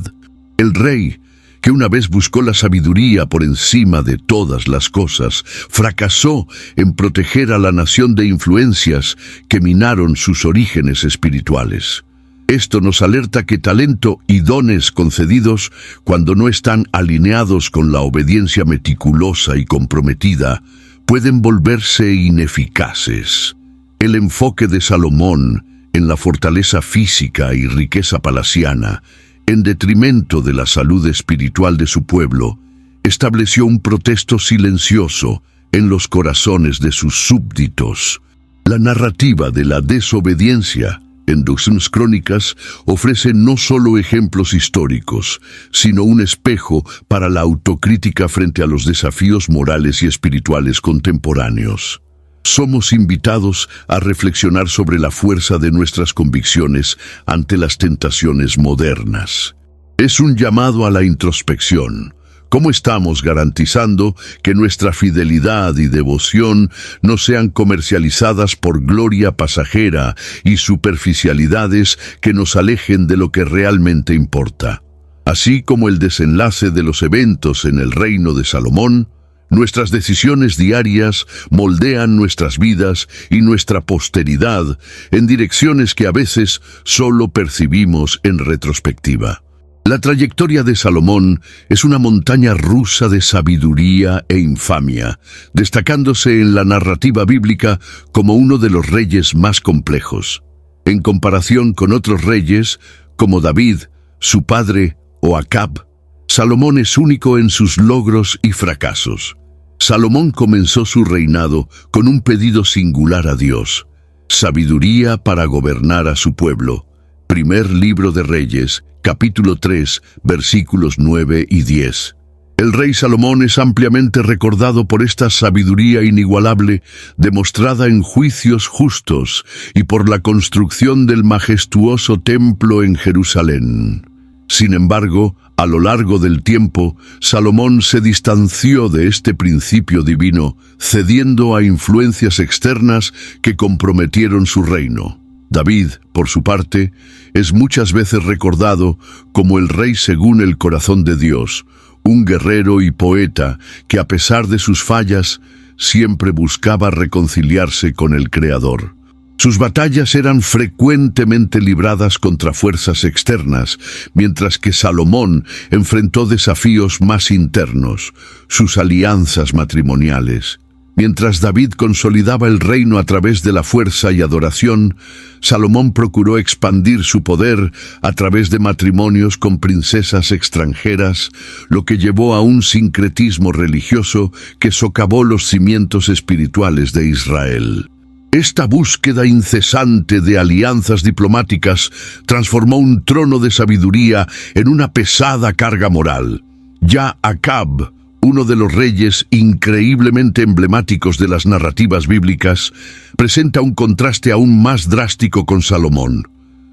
El rey, que una vez buscó la sabiduría por encima de todas las cosas, fracasó en proteger a la nación de influencias que minaron sus orígenes espirituales. Esto nos alerta que talento y dones concedidos, cuando no están alineados con la obediencia meticulosa y comprometida, pueden volverse ineficaces. El enfoque de Salomón en la fortaleza física y riqueza palaciana, en detrimento de la salud espiritual de su pueblo, estableció un protesto silencioso en los corazones de sus súbditos. La narrativa de la desobediencia en Dos Crónicas ofrece no solo ejemplos históricos, sino un espejo para la autocrítica frente a los desafíos morales y espirituales contemporáneos. Somos invitados a reflexionar sobre la fuerza de nuestras convicciones ante las tentaciones modernas. Es un llamado a la introspección. ¿Cómo estamos garantizando que nuestra fidelidad y devoción no sean comercializadas por gloria pasajera y superficialidades que nos alejen de lo que realmente importa? Así como el desenlace de los eventos en el reino de Salomón, nuestras decisiones diarias moldean nuestras vidas y nuestra posteridad en direcciones que a veces solo percibimos en retrospectiva. La trayectoria de Salomón es una montaña rusa de sabiduría e infamia, destacándose en la narrativa bíblica como uno de los reyes más complejos. En comparación con otros reyes, como David, su padre o Acab, Salomón es único en sus logros y fracasos. Salomón comenzó su reinado con un pedido singular a Dios: sabiduría para gobernar a su pueblo. Primer libro de Reyes, capítulo 3, versículos 9 y 10. El rey Salomón es ampliamente recordado por esta sabiduría inigualable demostrada en juicios justos y por la construcción del majestuoso templo en Jerusalén. Sin embargo, a lo largo del tiempo, Salomón se distanció de este principio divino, cediendo a influencias externas que comprometieron su reino. David, por su parte, es muchas veces recordado como el rey según el corazón de Dios, un guerrero y poeta que, a pesar de sus fallas, siempre buscaba reconciliarse con el Creador. Sus batallas eran frecuentemente libradas contra fuerzas externas, mientras que Salomón enfrentó desafíos más internos, sus alianzas matrimoniales. Mientras David consolidaba el reino a través de la fuerza y adoración, Salomón procuró expandir su poder a través de matrimonios con princesas extranjeras, lo que llevó a un sincretismo religioso que socavó los cimientos espirituales de Israel. Esta búsqueda incesante de alianzas diplomáticas transformó un trono de sabiduría en una pesada carga moral. Ya Acab, uno de los reyes increíblemente emblemáticos de las narrativas bíblicas, presenta un contraste aún más drástico con Salomón.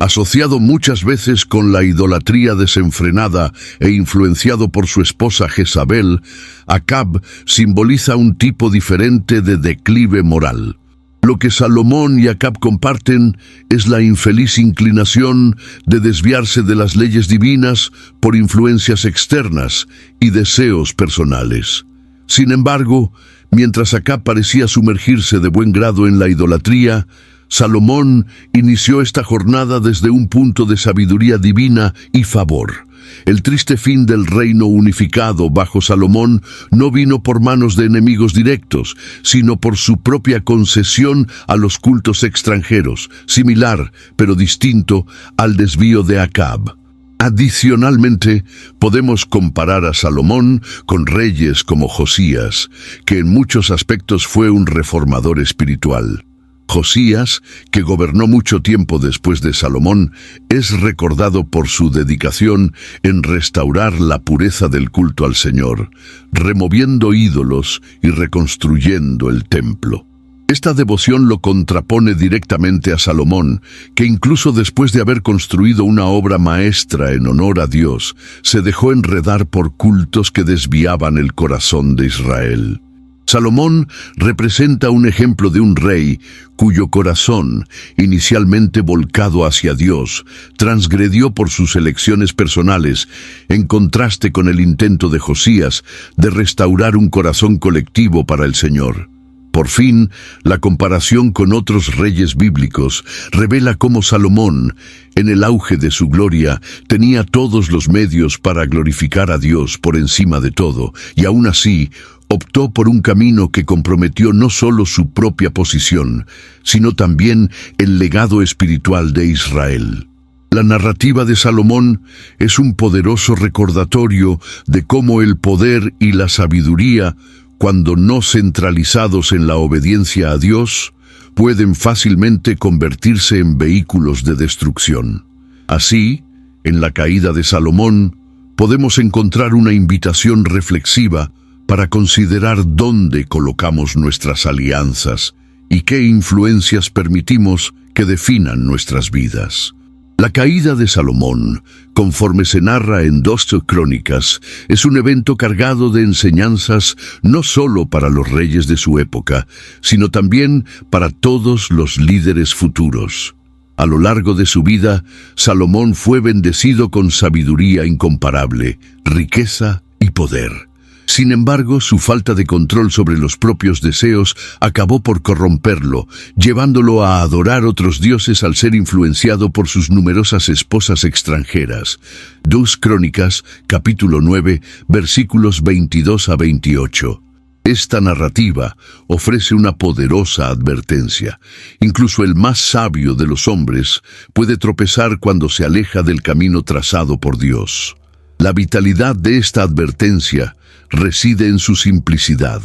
Asociado muchas veces con la idolatría desenfrenada e influenciado por su esposa Jezabel, Acab simboliza un tipo diferente de declive moral. Lo que Salomón y Acab comparten es la infeliz inclinación de desviarse de las leyes divinas por influencias externas y deseos personales. Sin embargo, mientras Acab parecía sumergirse de buen grado en la idolatría, Salomón inició esta jornada desde un punto de sabiduría divina y favor. El triste fin del reino unificado bajo Salomón no vino por manos de enemigos directos, sino por su propia concesión a los cultos extranjeros, similar, pero distinto, al desvío de Acab. Adicionalmente, podemos comparar a Salomón con reyes como Josías, que en muchos aspectos fue un reformador espiritual. Josías, que gobernó mucho tiempo después de Salomón, es recordado por su dedicación en restaurar la pureza del culto al Señor, removiendo ídolos y reconstruyendo el templo. Esta devoción lo contrapone directamente a Salomón, que incluso después de haber construido una obra maestra en honor a Dios, se dejó enredar por cultos que desviaban el corazón de Israel. Salomón representa un ejemplo de un rey cuyo corazón, inicialmente volcado hacia Dios, transgredió por sus elecciones personales, en contraste con el intento de Josías de restaurar un corazón colectivo para el Señor. Por fin, la comparación con otros reyes bíblicos revela cómo Salomón, en el auge de su gloria, tenía todos los medios para glorificar a Dios por encima de todo, y aún así, optó por un camino que comprometió no solo su propia posición, sino también el legado espiritual de Israel. La narrativa de Salomón es un poderoso recordatorio de cómo el poder y la sabiduría, cuando no centralizados en la obediencia a Dios, pueden fácilmente convertirse en vehículos de destrucción. Así, en la caída de Salomón, podemos encontrar una invitación reflexiva para considerar dónde colocamos nuestras alianzas y qué influencias permitimos que definan nuestras vidas. La caída de Salomón, conforme se narra en 2 Crónicas, es un evento cargado de enseñanzas no solo para los reyes de su época, sino también para todos los líderes futuros. A lo largo de su vida, Salomón fue bendecido con sabiduría incomparable, riqueza y poder. Sin embargo, su falta de control sobre los propios deseos acabó por corromperlo, llevándolo a adorar otros dioses al ser influenciado por sus numerosas esposas extranjeras. 2 Crónicas, capítulo 9, versículos 22 a 28. Esta narrativa ofrece una poderosa advertencia. Incluso el más sabio de los hombres puede tropezar cuando se aleja del camino trazado por Dios. La vitalidad de esta advertencia reside en su simplicidad,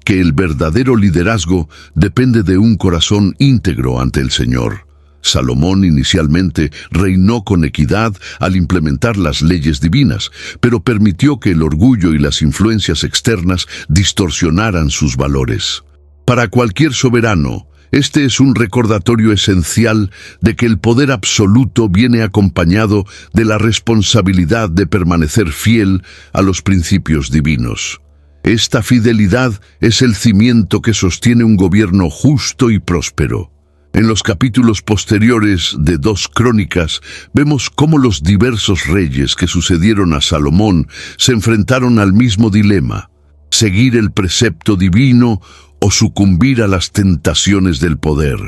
que el verdadero liderazgo depende de un corazón íntegro ante el Señor. Salomón inicialmente reinó con equidad al implementar las leyes divinas, pero permitió que el orgullo y las influencias externas distorsionaran sus valores. Para cualquier soberano, este es un recordatorio esencial de que el poder absoluto viene acompañado de la responsabilidad de permanecer fiel a los principios divinos. Esta fidelidad es el cimiento que sostiene un gobierno justo y próspero. En los capítulos posteriores de 2 Crónicas, vemos cómo los diversos reyes que sucedieron a Salomón se enfrentaron al mismo dilema: seguir el precepto divino o sucumbir a las tentaciones del poder.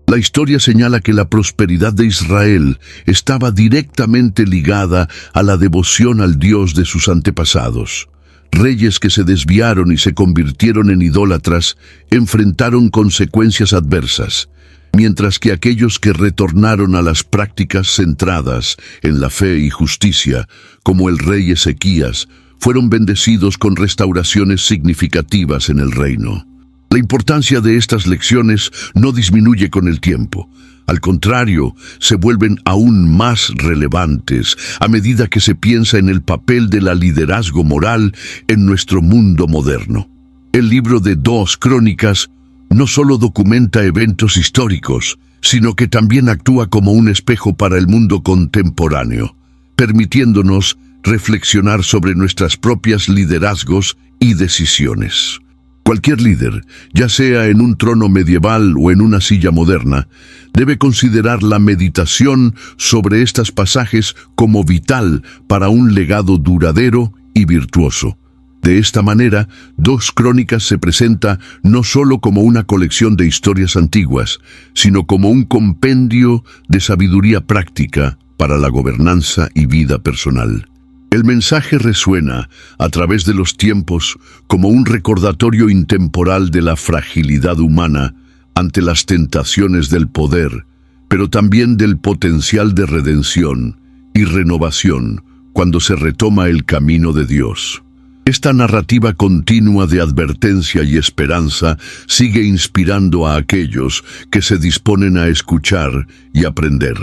La historia señala que la prosperidad de Israel estaba directamente ligada a la devoción al Dios de sus antepasados. Reyes que se desviaron y se convirtieron en idólatras enfrentaron consecuencias adversas, mientras que aquellos que retornaron a las prácticas centradas en la fe y justicia, como el rey Ezequías, fueron bendecidos con restauraciones significativas en el reino. La importancia de estas lecciones no disminuye con el tiempo. Al contrario, se vuelven aún más relevantes a medida que se piensa en el papel del liderazgo moral en nuestro mundo moderno. El libro de 2 Crónicas no solo documenta eventos históricos, sino que también actúa como un espejo para el mundo contemporáneo, permitiéndonos reflexionar sobre nuestras propias liderazgos y decisiones. Cualquier líder, ya sea en un trono medieval o en una silla moderna, debe considerar la meditación sobre estos pasajes como vital para un legado duradero y virtuoso. De esta manera, 2 Crónicas se presenta no solo como una colección de historias antiguas, sino como un compendio de sabiduría práctica para la gobernanza y vida personal. El mensaje resuena a través de los tiempos como un recordatorio intemporal de la fragilidad humana ante las tentaciones del poder, pero también del potencial de redención y renovación cuando se retoma el camino de Dios. Esta narrativa continua de advertencia y esperanza sigue inspirando a aquellos que se disponen a escuchar y aprender.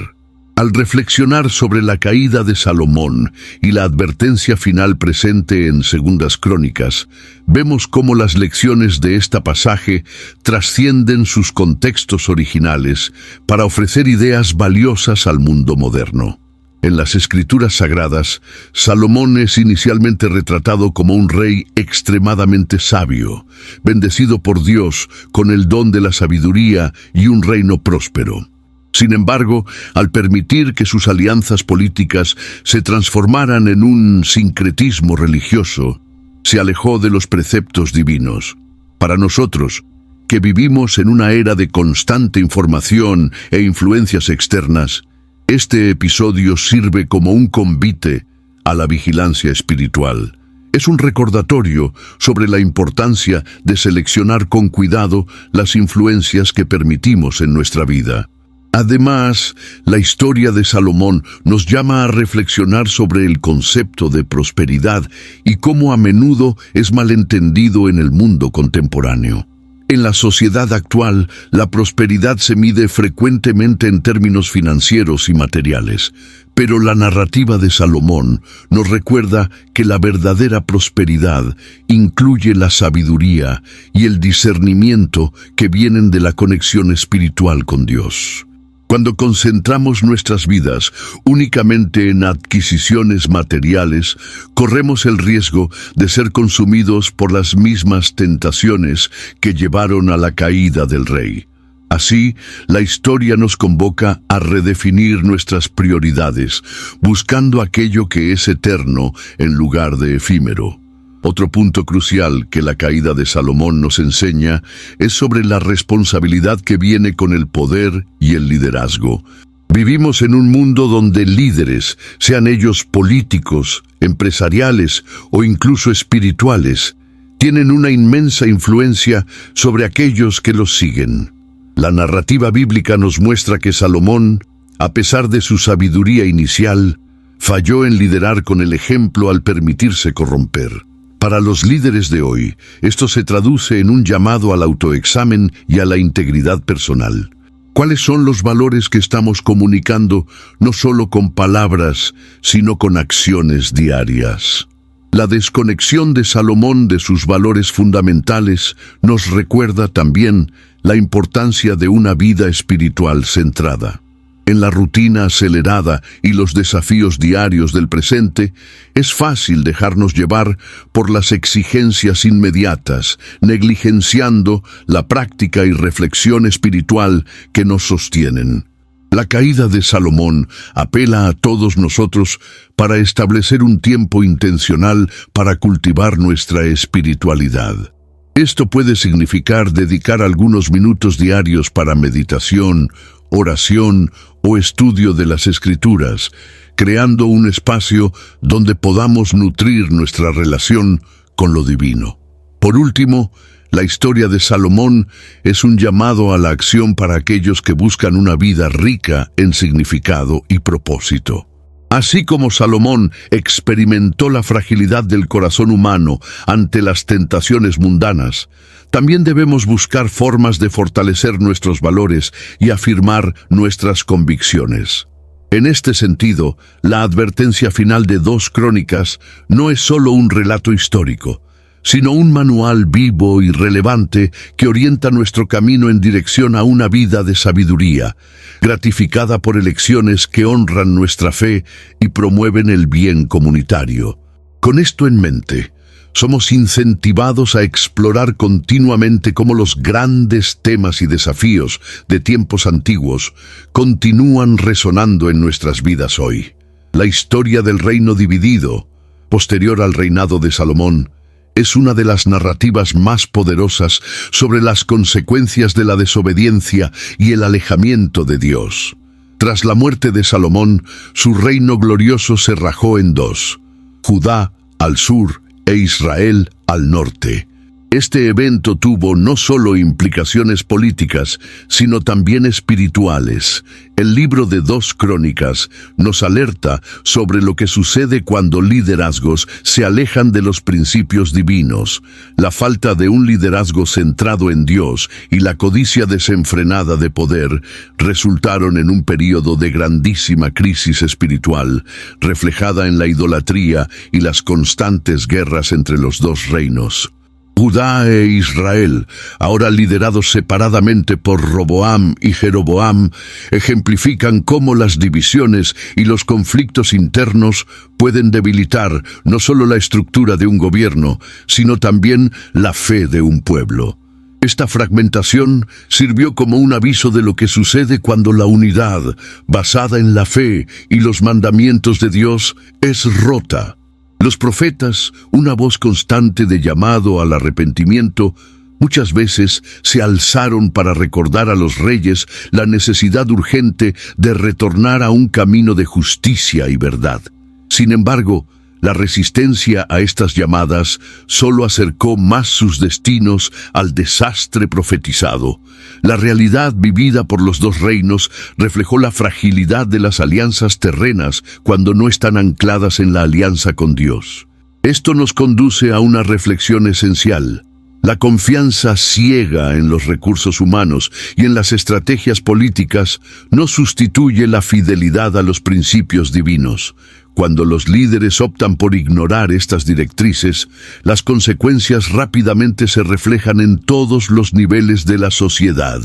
Al reflexionar sobre la caída de Salomón y la advertencia final presente en 2 Crónicas, vemos cómo las lecciones de este pasaje trascienden sus contextos originales para ofrecer ideas valiosas al mundo moderno. En las Escrituras Sagradas, Salomón es inicialmente retratado como un rey extremadamente sabio, bendecido por Dios con el don de la sabiduría y un reino próspero. Sin embargo, al permitir que sus alianzas políticas se transformaran en un sincretismo religioso, se alejó de los preceptos divinos. Para nosotros, que vivimos en una era de constante información e influencias externas, este episodio sirve como un convite a la vigilancia espiritual. Es un recordatorio sobre la importancia de seleccionar con cuidado las influencias que permitimos en nuestra vida. Además, la historia de Salomón nos llama a reflexionar sobre el concepto de prosperidad y cómo a menudo es malentendido en el mundo contemporáneo. En la sociedad actual, la prosperidad se mide frecuentemente en términos financieros y materiales, pero la narrativa de Salomón nos recuerda que la verdadera prosperidad incluye la sabiduría y el discernimiento que vienen de la conexión espiritual con Dios. Cuando concentramos nuestras vidas únicamente en adquisiciones materiales, corremos el riesgo de ser consumidos por las mismas tentaciones que llevaron a la caída del rey. Así, la historia nos convoca a redefinir nuestras prioridades, buscando aquello que es eterno en lugar de efímero. Otro punto crucial que la caída de Salomón nos enseña es sobre la responsabilidad que viene con el poder y el liderazgo. Vivimos en un mundo donde líderes, sean ellos políticos, empresariales o incluso espirituales, tienen una inmensa influencia sobre aquellos que los siguen. La narrativa bíblica nos muestra que Salomón, a pesar de su sabiduría inicial, falló en liderar con el ejemplo al permitirse corromper. Para los líderes de hoy, esto se traduce en un llamado al autoexamen y a la integridad personal. ¿Cuáles son los valores que estamos comunicando, no solo con palabras, sino con acciones diarias? La desconexión de Salomón de sus valores fundamentales nos recuerda también la importancia de una vida espiritual centrada. En la rutina acelerada y los desafíos diarios del presente, es fácil dejarnos llevar por las exigencias inmediatas, negligenciando la práctica y reflexión espiritual que nos sostienen. La caída de Salomón apela a todos nosotros para establecer un tiempo intencional para cultivar nuestra espiritualidad. Esto puede significar dedicar algunos minutos diarios para meditación, oración o estudio de las Escrituras, creando un espacio donde podamos nutrir nuestra relación con lo divino. Por último, la historia de Salomón es un llamado a la acción para aquellos que buscan una vida rica en significado y propósito. Así como Salomón experimentó la fragilidad del corazón humano ante las tentaciones mundanas, también debemos buscar formas de fortalecer nuestros valores y afirmar nuestras convicciones. En este sentido, la advertencia final de 2 Crónicas no es solo un relato histórico, sino un manual vivo y relevante que orienta nuestro camino en dirección a una vida de sabiduría, gratificada por elecciones que honran nuestra fe y promueven el bien comunitario. Con esto en mente, somos incentivados a explorar continuamente cómo los grandes temas y desafíos de tiempos antiguos continúan resonando en nuestras vidas hoy. La historia del reino dividido, posterior al reinado de Salomón, es una de las narrativas más poderosas sobre las consecuencias de la desobediencia y el alejamiento de Dios. Tras la muerte de Salomón, su reino glorioso se rajó en 2, Judá al sur e Israel al norte. Este evento tuvo no solo implicaciones políticas, sino también espirituales. El libro de 2 Crónicas nos alerta sobre lo que sucede cuando liderazgos se alejan de los principios divinos. La falta de un liderazgo centrado en Dios y la codicia desenfrenada de poder resultaron en un período de grandísima crisis espiritual, reflejada en la idolatría y las constantes guerras entre los 2 reinos. Judá e Israel, ahora liderados separadamente por Roboam y Jeroboam, ejemplifican cómo las divisiones y los conflictos internos pueden debilitar no solo la estructura de un gobierno, sino también la fe de un pueblo. Esta fragmentación sirvió como un aviso de lo que sucede cuando la unidad, basada en la fe y los mandamientos de Dios, es rota. Los profetas, una voz constante de llamado al arrepentimiento, muchas veces se alzaron para recordar a los reyes la necesidad urgente de retornar a un camino de justicia y verdad. Sin embargo, la resistencia a estas llamadas solo acercó más sus destinos al desastre profetizado. La realidad vivida por los 2 reinos reflejó la fragilidad de las alianzas terrenas cuando no están ancladas en la alianza con Dios. Esto nos conduce a una reflexión esencial. La confianza ciega en los recursos humanos y en las estrategias políticas no sustituye la fidelidad a los principios divinos. Cuando los líderes optan por ignorar estas directrices, las consecuencias rápidamente se reflejan en todos los niveles de la sociedad.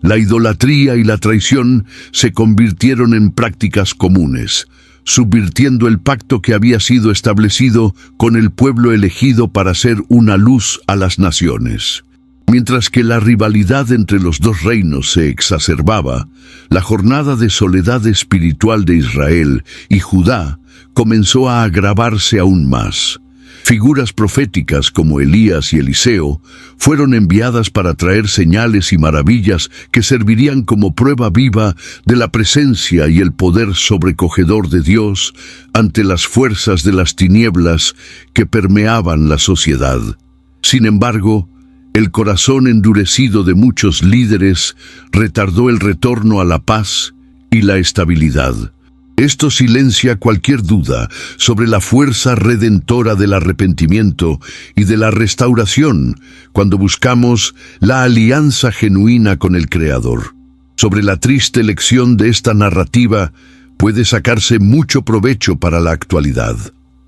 La idolatría y la traición se convirtieron en prácticas comunes, subvirtiendo el pacto que había sido establecido con el pueblo elegido para ser una luz a las naciones. Mientras que la rivalidad entre los 2 reinos se exacerbaba, la jornada de soledad espiritual de Israel y Judá comenzó a agravarse aún más. Figuras proféticas como Elías y Eliseo fueron enviadas para traer señales y maravillas que servirían como prueba viva de la presencia y el poder sobrecogedor de Dios ante las fuerzas de las tinieblas que permeaban la sociedad. Sin embargo, el corazón endurecido de muchos líderes retardó el retorno a la paz y la estabilidad. Esto silencia cualquier duda sobre la fuerza redentora del arrepentimiento y de la restauración cuando buscamos la alianza genuina con el Creador. Sobre la triste lección de esta narrativa puede sacarse mucho provecho para la actualidad.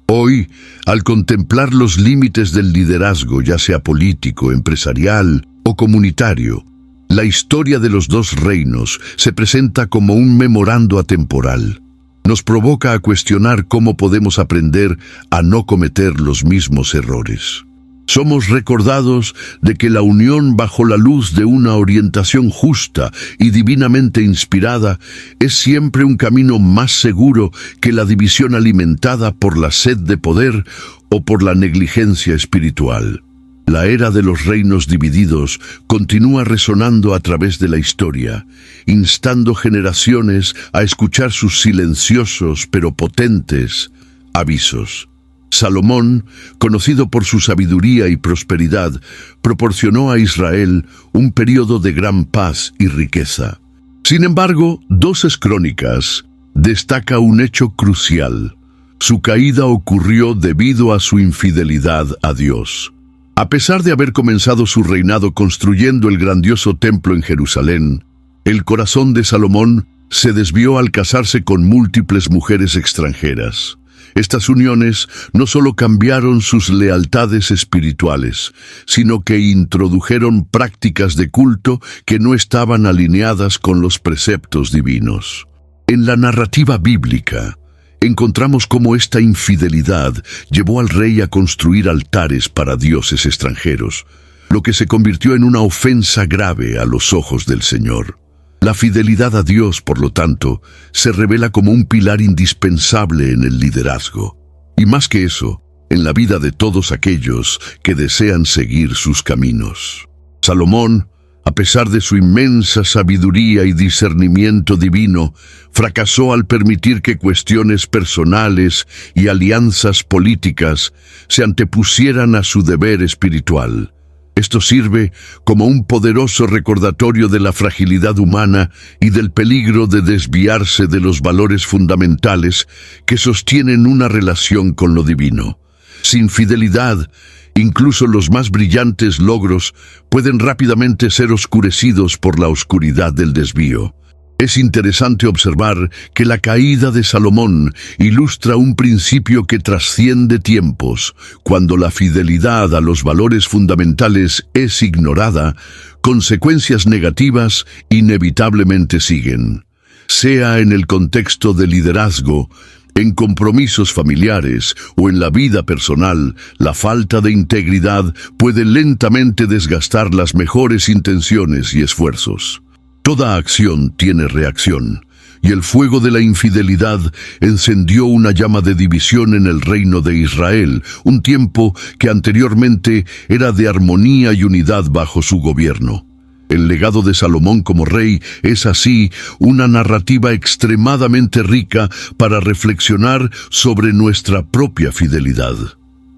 Hoy, al contemplar los límites del liderazgo, ya sea político, empresarial o comunitario, la historia de los 2 reinos se presenta como un memorando atemporal. Nos provoca a cuestionar cómo podemos aprender a no cometer los mismos errores. Somos recordados de que la unión bajo la luz de una orientación justa y divinamente inspirada es siempre un camino más seguro que la división alimentada por la sed de poder o por la negligencia espiritual. La era de los reinos divididos continúa resonando a través de la historia, instando generaciones a escuchar sus silenciosos pero potentes avisos. Salomón, conocido por su sabiduría y prosperidad, proporcionó a Israel un período de gran paz y riqueza. Sin embargo, 2 Crónicas destaca un hecho crucial. Su caída ocurrió debido a su infidelidad a Dios. A pesar de haber comenzado su reinado construyendo el grandioso templo en Jerusalén, el corazón de Salomón se desvió al casarse con múltiples mujeres extranjeras. Estas uniones no solo cambiaron sus lealtades espirituales, sino que introdujeron prácticas de culto que no estaban alineadas con los preceptos divinos. En la narrativa bíblica, encontramos cómo esta infidelidad llevó al rey a construir altares para dioses extranjeros, lo que se convirtió en una ofensa grave a los ojos del Señor. La fidelidad a Dios, por lo tanto, se revela como un pilar indispensable en el liderazgo. Y más que eso, en la vida de todos aquellos que desean seguir sus caminos. Salomón, a pesar de su inmensa sabiduría y discernimiento divino, fracasó al permitir que cuestiones personales y alianzas políticas se antepusieran a su deber espiritual. Esto sirve como un poderoso recordatorio de la fragilidad humana y del peligro de desviarse de los valores fundamentales que sostienen una relación con lo divino. Sin fidelidad, incluso los más brillantes logros pueden rápidamente ser oscurecidos por la oscuridad del desvío. Es interesante observar que la caída de Salomón ilustra un principio que trasciende tiempos. Cuando la fidelidad a los valores fundamentales es ignorada, consecuencias negativas inevitablemente siguen. Sea en el contexto de liderazgo, en compromisos familiares o en la vida personal, la falta de integridad puede lentamente desgastar las mejores intenciones y esfuerzos. Toda acción tiene reacción, y el fuego de la infidelidad encendió una llama de división en el reino de Israel, un tiempo que anteriormente era de armonía y unidad bajo su gobierno. El legado de Salomón como rey es así una narrativa extremadamente rica para reflexionar sobre nuestra propia fidelidad.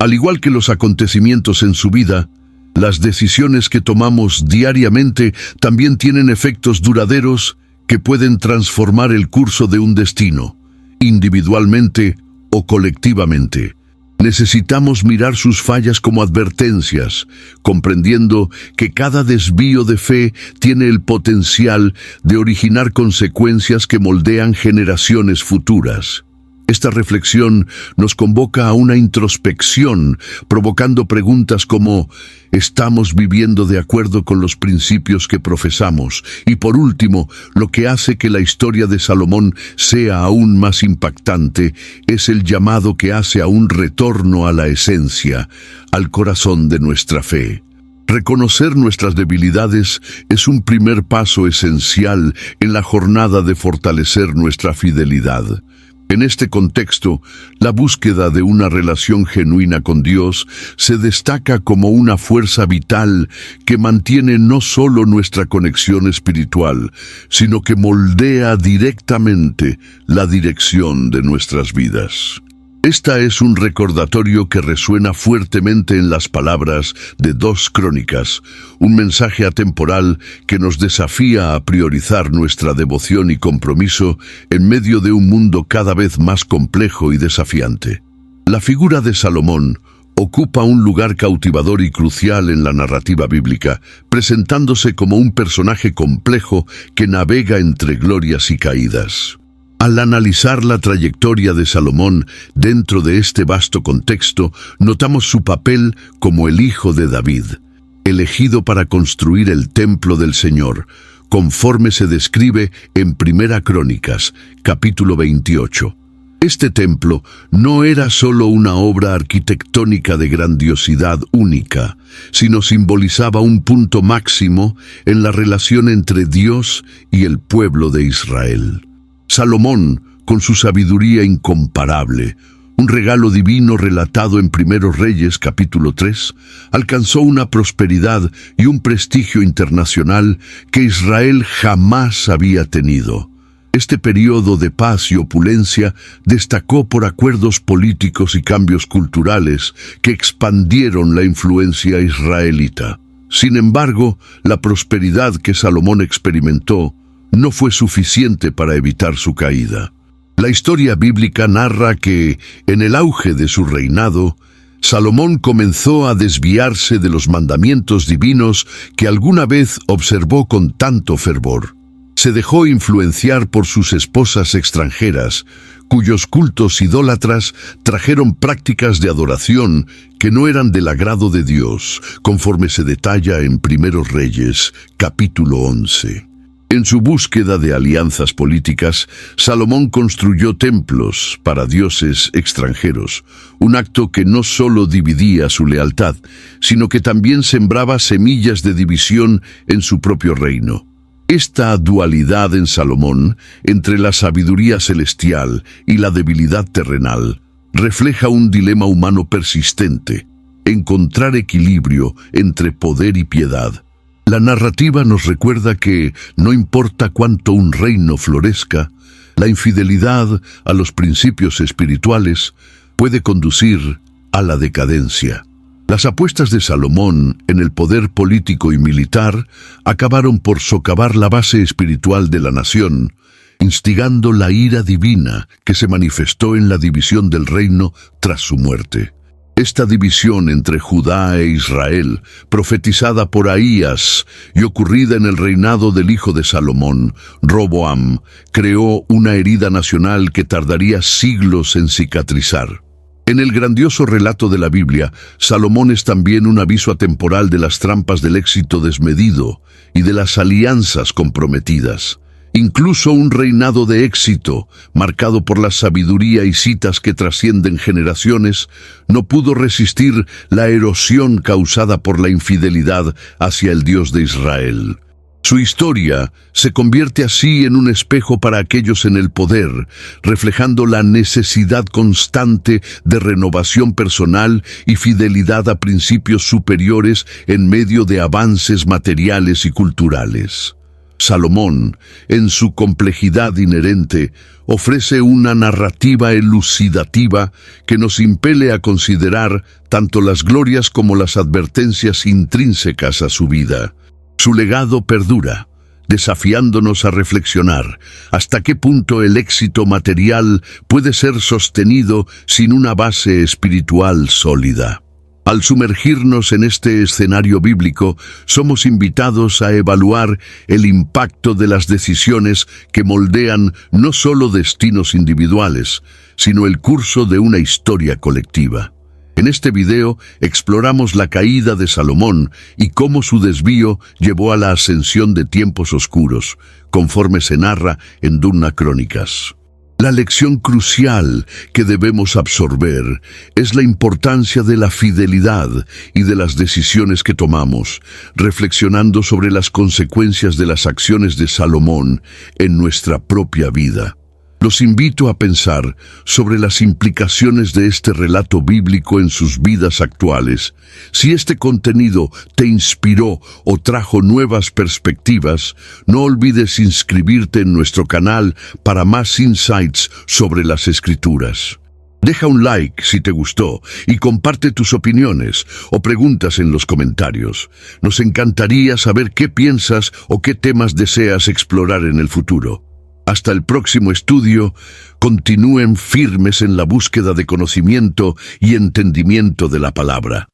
Al igual que los acontecimientos en su vida, las decisiones que tomamos diariamente también tienen efectos duraderos que pueden transformar el curso de un destino, individualmente o colectivamente. Necesitamos mirar sus fallas como advertencias, comprendiendo que cada desvío de fe tiene el potencial de originar consecuencias que moldean generaciones futuras. Esta reflexión nos convoca a una introspección, provocando preguntas como: ¿estamos viviendo de acuerdo con los principios que profesamos? Y por último, lo que hace que la historia de Salomón sea aún más impactante es el llamado que hace a un retorno a la esencia, al corazón de nuestra fe. Reconocer nuestras debilidades es un primer paso esencial en la jornada de fortalecer nuestra fidelidad. En este contexto, la búsqueda de una relación genuina con Dios se destaca como una fuerza vital que mantiene no solo nuestra conexión espiritual, sino que moldea directamente la dirección de nuestras vidas. Esta es un recordatorio que resuena fuertemente en las palabras de 2 Crónicas, un mensaje atemporal que nos desafía a priorizar nuestra devoción y compromiso en medio de un mundo cada vez más complejo y desafiante. La figura de Salomón ocupa un lugar cautivador y crucial en la narrativa bíblica, presentándose como un personaje complejo que navega entre glorias y caídas. Al analizar la trayectoria de Salomón dentro de este vasto contexto, notamos su papel como el hijo de David, elegido para construir el templo del Señor, conforme se describe en 1 Crónicas, capítulo 28. Este templo no era solo una obra arquitectónica de grandiosidad única, sino simbolizaba un punto máximo en la relación entre Dios y el pueblo de Israel. Salomón, con su sabiduría incomparable, un regalo divino relatado en 1 Reyes capítulo 3, alcanzó una prosperidad y un prestigio internacional que Israel jamás había tenido. Este periodo de paz y opulencia destacó por acuerdos políticos y cambios culturales que expandieron la influencia israelita. Sin embargo, la prosperidad que Salomón experimentó no fue suficiente para evitar su caída. La historia bíblica narra que, en el auge de su reinado, Salomón comenzó a desviarse de los mandamientos divinos que alguna vez observó con tanto fervor. Se dejó influenciar por sus esposas extranjeras, cuyos cultos idólatras trajeron prácticas de adoración que no eran del agrado de Dios, conforme se detalla en Primeros Reyes, capítulo 11. En su búsqueda de alianzas políticas, Salomón construyó templos para dioses extranjeros, un acto que no solo dividía su lealtad, sino que también sembraba semillas de división en su propio reino. Esta dualidad en Salomón, entre la sabiduría celestial y la debilidad terrenal, refleja un dilema humano persistente: encontrar equilibrio entre poder y piedad. La narrativa nos recuerda que, no importa cuánto un reino florezca, la infidelidad a los principios espirituales puede conducir a la decadencia. Las apuestas de Salomón en el poder político y militar acabaron por socavar la base espiritual de la nación, instigando la ira divina que se manifestó en la división del reino tras su muerte. Esta división entre Judá e Israel, profetizada por Ahías y ocurrida en el reinado del hijo de Salomón, Roboam, creó una herida nacional que tardaría siglos en cicatrizar. En el grandioso relato de la Biblia, Salomón es también un aviso atemporal de las trampas del éxito desmedido y de las alianzas comprometidas. Incluso un reinado de éxito, marcado por la sabiduría y citas que trascienden generaciones, no pudo resistir la erosión causada por la infidelidad hacia el Dios de Israel. Su historia se convierte así en un espejo para aquellos en el poder, reflejando la necesidad constante de renovación personal y fidelidad a principios superiores en medio de avances materiales y culturales. Salomón, en su complejidad inherente, ofrece una narrativa elucidativa que nos impele a considerar tanto las glorias como las advertencias intrínsecas a su vida. Su legado perdura, desafiándonos a reflexionar hasta qué punto el éxito material puede ser sostenido sin una base espiritual sólida. Al sumergirnos en este escenario bíblico, somos invitados a evaluar el impacto de las decisiones que moldean no solo destinos individuales, sino el curso de una historia colectiva. En este video exploramos la caída de Salomón y cómo su desvío llevó a la ascensión de tiempos oscuros, conforme se narra en Duna Crónicas. La lección crucial que debemos absorber es la importancia de la fidelidad y de las decisiones que tomamos, reflexionando sobre las consecuencias de las acciones de Salomón en nuestra propia vida. Los invito a pensar sobre las implicaciones de este relato bíblico en sus vidas actuales. Si este contenido te inspiró o trajo nuevas perspectivas, no olvides inscribirte en nuestro canal para más insights sobre las Escrituras. Deja un like si te gustó y comparte tus opiniones o preguntas en los comentarios. Nos encantaría saber qué piensas o qué temas deseas explorar en el futuro. Hasta el próximo estudio, continúen firmes en la búsqueda de conocimiento y entendimiento de la palabra.